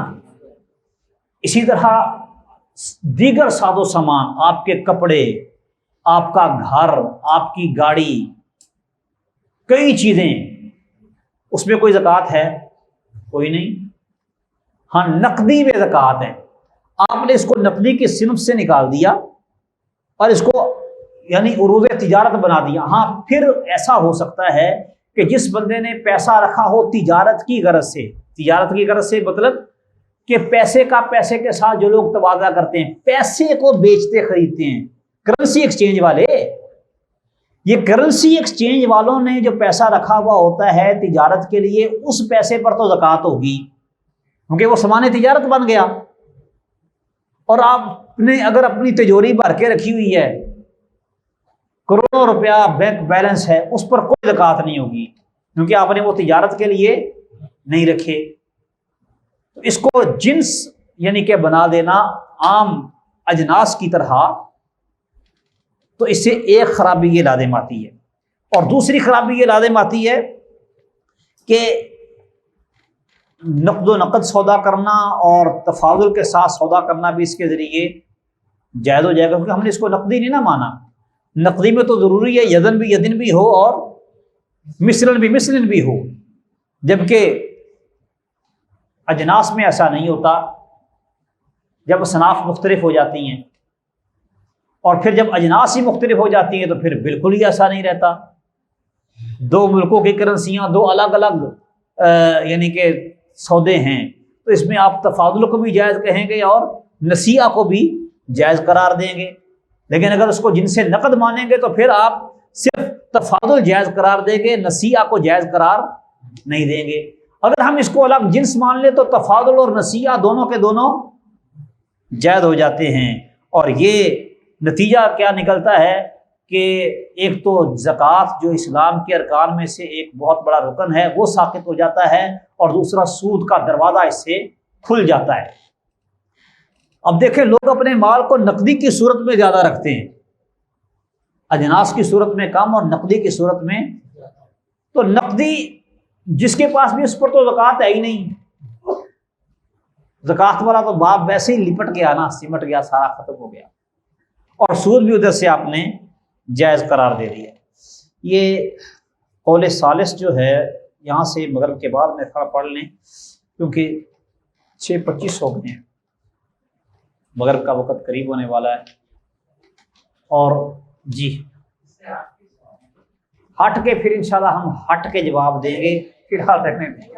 اسی طرح دیگر ساز و سامان، آپ کے کپڑے، آپ کا گھر، آپ کی گاڑی، کئی چیزیں، اس میں کوئی زکوٰۃ ہے؟ کوئی نہیں۔ ہاں نقدی میں زکوٰۃ ہے۔ آپ نے اس کو نقدی کی صنف سے نکال دیا اور اس کو یعنی عروض تجارت بنا دیا۔ ہاں پھر ایسا ہو سکتا ہے کہ جس بندے نے پیسہ رکھا ہو تجارت کی غرض سے، تجارت کی غرض سے مطلب کہ پیسے کا پیسے کے ساتھ جو لوگ تبادلہ کرتے ہیں، پیسے کو بیچتے خریدتے ہیں، کرنسی ایکسچینج والے، یہ کرنسی ایکسچینج والوں نے جو پیسہ رکھا ہوا ہوتا ہے تجارت کے لیے، اس پیسے پر تو زکوٰۃ ہوگی کیونکہ وہ سامان تجارت بن گیا۔ اور آپ نے اگر اپنی تجوری بھر کے رکھی ہوئی ہے، کروڑوں روپیہ بینک بیلنس ہے، اس پر کوئی زکوٰۃ نہیں ہوگی کیونکہ آپ نے وہ تجارت کے لیے نہیں رکھے۔ تو اس کو جنس یعنی کہ بنا دینا عام اجناس کی طرح، تو اس سے ایک خرابی یہ لازم آتی ہے۔ اور دوسری خرابی یہ لازم آتی ہے کہ نقد و نقد سودا کرنا اور تفاضل کے ساتھ سودا کرنا بھی اس کے ذریعے جائز ہو جائے گا، کیونکہ ہم نے اس کو نقدی نہیں نہ مانا۔ نقدی میں تو ضروری ہے یدن بھی یدن بھی ہو اور مثلاً بھی مثلاً بھی ہو، جبکہ اجناس میں ایسا نہیں ہوتا۔ جب اصناف مختلف ہو جاتی ہیں اور پھر جب اجناس ہی مختلف ہو جاتی ہیں تو پھر بالکل ہی ایسا نہیں رہتا۔ دو ملکوں کی کرنسیاں دو الگ الگ یعنی کہ سودے ہیں، تو اس میں آپ تفاضل کو بھی جائز کہیں گے اور نسیئہ کو بھی جائز قرار دیں گے۔ لیکن اگر اس کو جن سے نقد مانیں گے تو پھر آپ صرف تفاضل جائز قرار دیں گے، نسیئہ کو جائز قرار نہیں دیں گے۔ اگر ہم اس کو الگ جنس مان لیں تو تفاضل اور نسیئہ دونوں کے دونوں جائز ہو جاتے ہیں، اور یہ نتیجہ کیا نکلتا ہے کہ ایک تو زکوٰۃ جو اسلام کے ارکان میں سے ایک بہت بڑا رکن ہے وہ ساقط ہو جاتا ہے، اور دوسرا سود کا دروازہ اس سے کھل جاتا ہے۔ اب دیکھیں لوگ اپنے مال کو نقدی کی صورت میں زیادہ رکھتے ہیں، اجناس کی صورت میں کم اور نقدی کی صورت میں، تو نقدی جس کے پاس بھی اس پر تو زکوٰۃ ہے ہی نہیں، زکوٰۃ والا تو باب ویسے ہی لپٹ گیا نا، سمٹ گیا، سارا ختم ہو گیا، اور سود بھی ادھر سے آپ نے جائز قرار دے دیا۔ یہ قول ثالث جو ہے یہاں سے مغرب کے بعد میں تھوڑا پڑھ لیں کیونکہ 6:25 ہو گئے ہیں، مغرب کا وقت قریب ہونے والا ہے۔ اور جی ہٹ کے پھر انشاءاللہ ہم ہٹ کے جواب دیں گے، فی الحال رکھنے دیں۔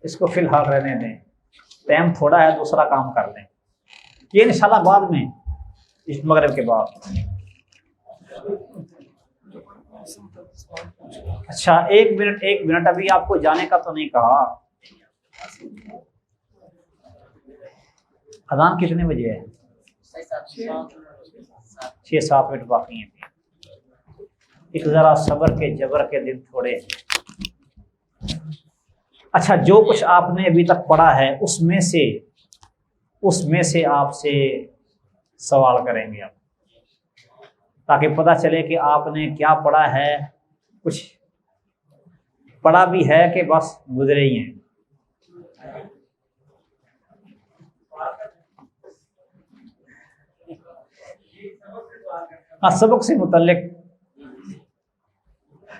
اس کو فی الحال رہنے دیں، ٹائم تھوڑا ہے، دوسرا کام کر لیں، یہ انشاءاللہ بعد میں اس مغرب کے بعد۔ اچھا ایک منٹ ابھی آپ کو جانے کا تو نہیں کہا، اذان کتنے بجے ہے؟ 6-7 منٹ باقی ہیں۔ ایک ذرا صبر کے جبر کے دن تھوڑے ہیں۔ اچھا جو کچھ آپ نے ابھی تک پڑھا ہے اس میں سے آپ سے سوال کریں گے آپ، تاکہ پتہ چلے کہ آپ نے کیا پڑھا ہے، کچھ پڑھا بھی ہے کہ بس گزرے ہی ہیں۔ ہاں سبق سے متعلق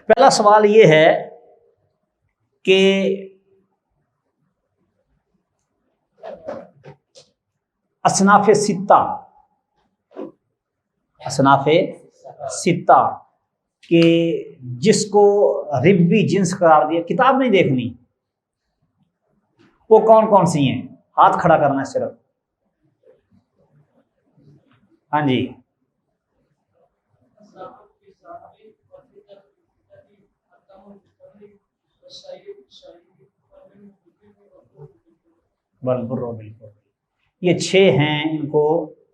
پہلا سوال یہ ہے کہ اصناف ستہ کہ جس کو ربوی جنس قرار دیا، کتاب نہیں دیکھنی، وہ کون کون سی ہیں؟ ہاتھ کھڑا کرنا ہے صرف۔ ہاں جی بالکل یہ 6 ہیں، ان کو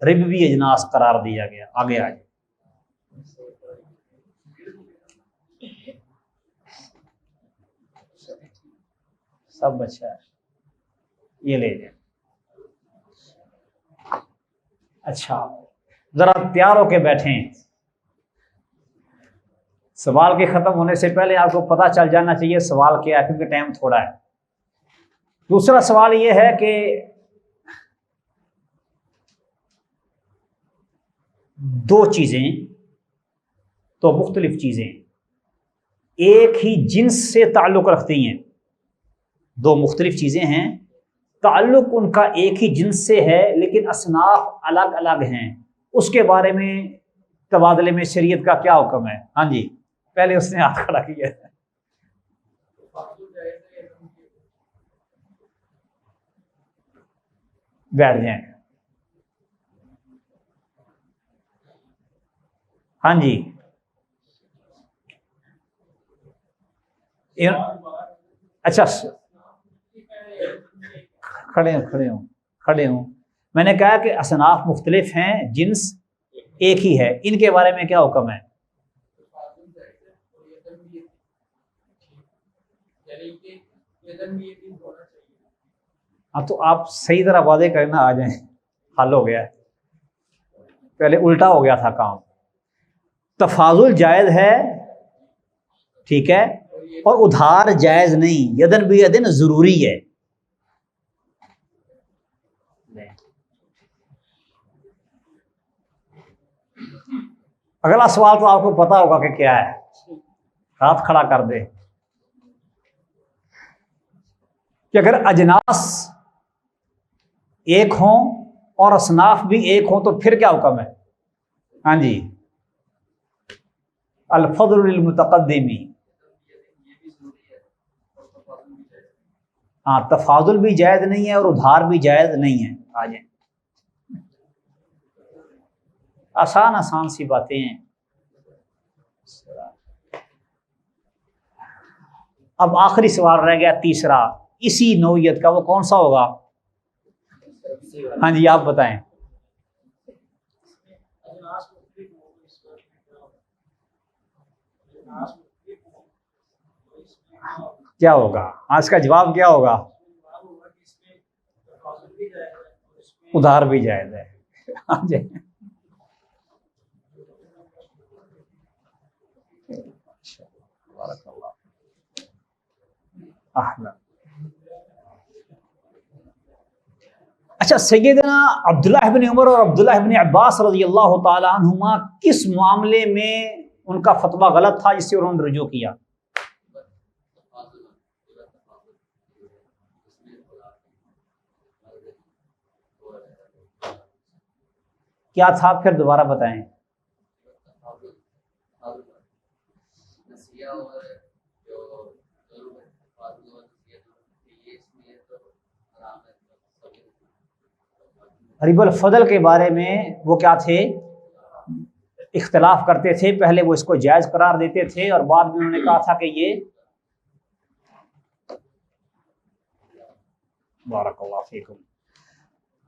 ربوی اجناس قرار دیا گیا۔ آگے آ جائے، سب اچھا ہے، یہ لے جائیں۔ اچھا ذرا تیار ہو کے بیٹھیں، سوال کے ختم ہونے سے پہلے آپ کو پتہ چل جانا چاہیے سوال کیا ہے، کیونکہ ٹائم تھوڑا ہے۔ دوسرا سوال یہ ہے کہ دو چیزیں تو مختلف چیزیں ایک ہی جنس سے تعلق رکھتی ہیں، دو مختلف چیزیں ہیں، تعلق ان کا ایک ہی جنس سے ہے لیکن اصناف الگ الگ ہیں، اس کے بارے میں تبادلے میں شریعت کا کیا حکم ہے؟ ہاں جی پہلے اس نے ہاتھ کھڑا کیا ہے۔ بیٹھ جائیں۔ ہاں جی اچھا کھڑے ہوں میں نے کہا کہ اصناف مختلف ہیں، جنس ایک ہی ہے، ان کے بارے میں کیا حکم ہے؟ ہاں تو آپ صحیح طرح واضح کرنا، آ جائیں، حل ہو گیا ہے، پہلے الٹا ہو گیا تھا کام۔ تفاضل جائز ہے، ٹھیک ہے، اور ادھار جائز نہیں، یدن بھی یدن ضروری ہے۔ اگلا سوال تو آپ کو پتا ہوگا کہ کیا ہے، ہاتھ کھڑا کر دے کہ اگر اجناس ایک ہوں اور اصناف بھی ایک ہوں تو پھر کیا حکم ہے؟ ہاں جی الفضل للمتقدمی، ہاں تفاضل بھی جائز نہیں ہے اور ادھار بھی جائز نہیں ہے۔ آ جائیں، آسان سی باتیں ہیں۔ اب آخری سوال رہ گیا تیسرا اسی نوعیت کا، وہ کون سا ہوگا؟ ہاں جی آپ بتائیں۔ کیا ہوگا؟ آج کا جواب کیا ہوگا؟ ادھار بھی جائز ہے۔ اچھا سیدنا عبداللہ بن عمر اور عبداللہ بن عباس رضی اللہ تعالی عنہما کس معاملے میں ان کا فتویٰ غلط تھا جس سے انہوں نے رجوع کیا؟ کیا تھا؟ پھر دوبارہ بتائیں۔ رب الفضل کے بارے میں وہ کیا تھے؟ اختلاف کرتے تھے، پہلے وہ اس کو جائز قرار دیتے تھے اور بعد میں انہوں نے کہا تھا کہ یہ بارک اللہ فیکم